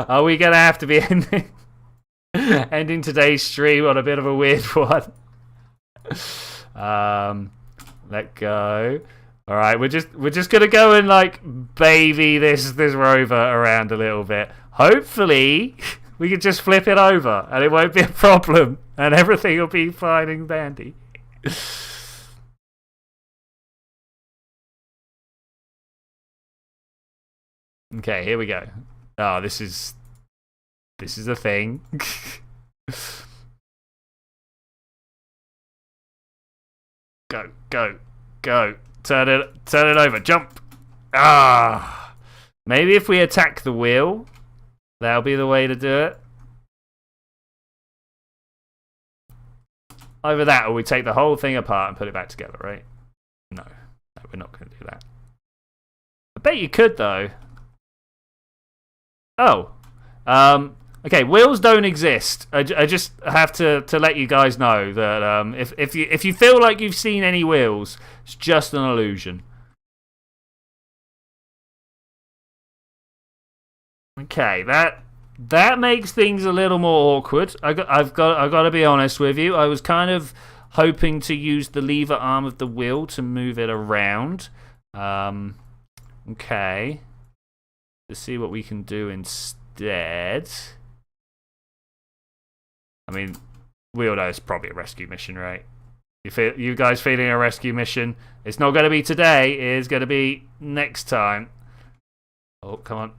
Are we gonna have to be ending today's stream on a bit of a weird one? Let go. All right, we're just gonna go and like baby this rover around a little bit. Hopefully, we can just flip it over and it won't be a problem, and everything will be fine and dandy. Okay, here we go. Oh, this is a thing. Go. Turn it over. Jump. Maybe if we attack the wheel, that'll be the way to do it. Either that or we take the whole thing apart and put it back together, right? No, we're not going to do that. I bet you could though. Oh, okay. Wheels don't exist. I just have to let you guys know that if you feel like you've seen any wheels, it's just an illusion. Okay, that makes things a little more awkward. I've got to be honest with you. I was kind of hoping to use the lever arm of the wheel to move it around. Okay. To see what we can do instead. I mean, we all know it's probably a rescue mission, right? You guys feeling a rescue mission? It's not going to be today. It is going to be next time. Oh, come on.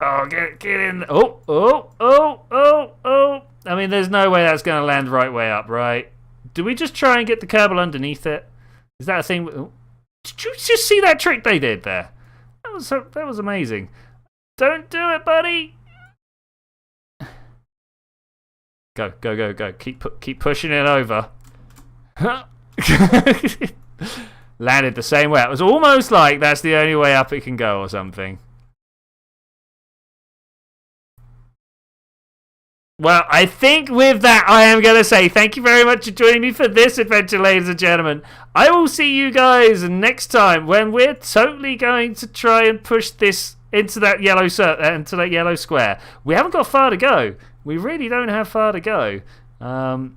Oh, get in. Oh. I mean, there's no way that's going to land right way up, right? Do we just try and get the Kerbal underneath it? Is that a thing? Oh. Did you just see that trick they did there? That was amazing. Don't do it, buddy. Go. Keep pushing it over. Landed the same way. It was almost like that's the only way up it can go or something. Well, I think with that, I am going to say thank you very much for joining me for this adventure, ladies and gentlemen. I will see you guys next time when we're totally going to try and push this into that yellow square. We haven't got far to go. We really don't have far to go. But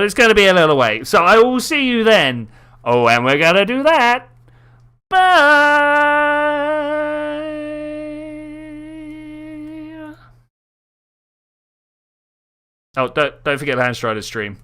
it's going to be a little way. So I will see you then. Oh, and we're going to do that. Bye. Oh, don't forget Landstrider's stream.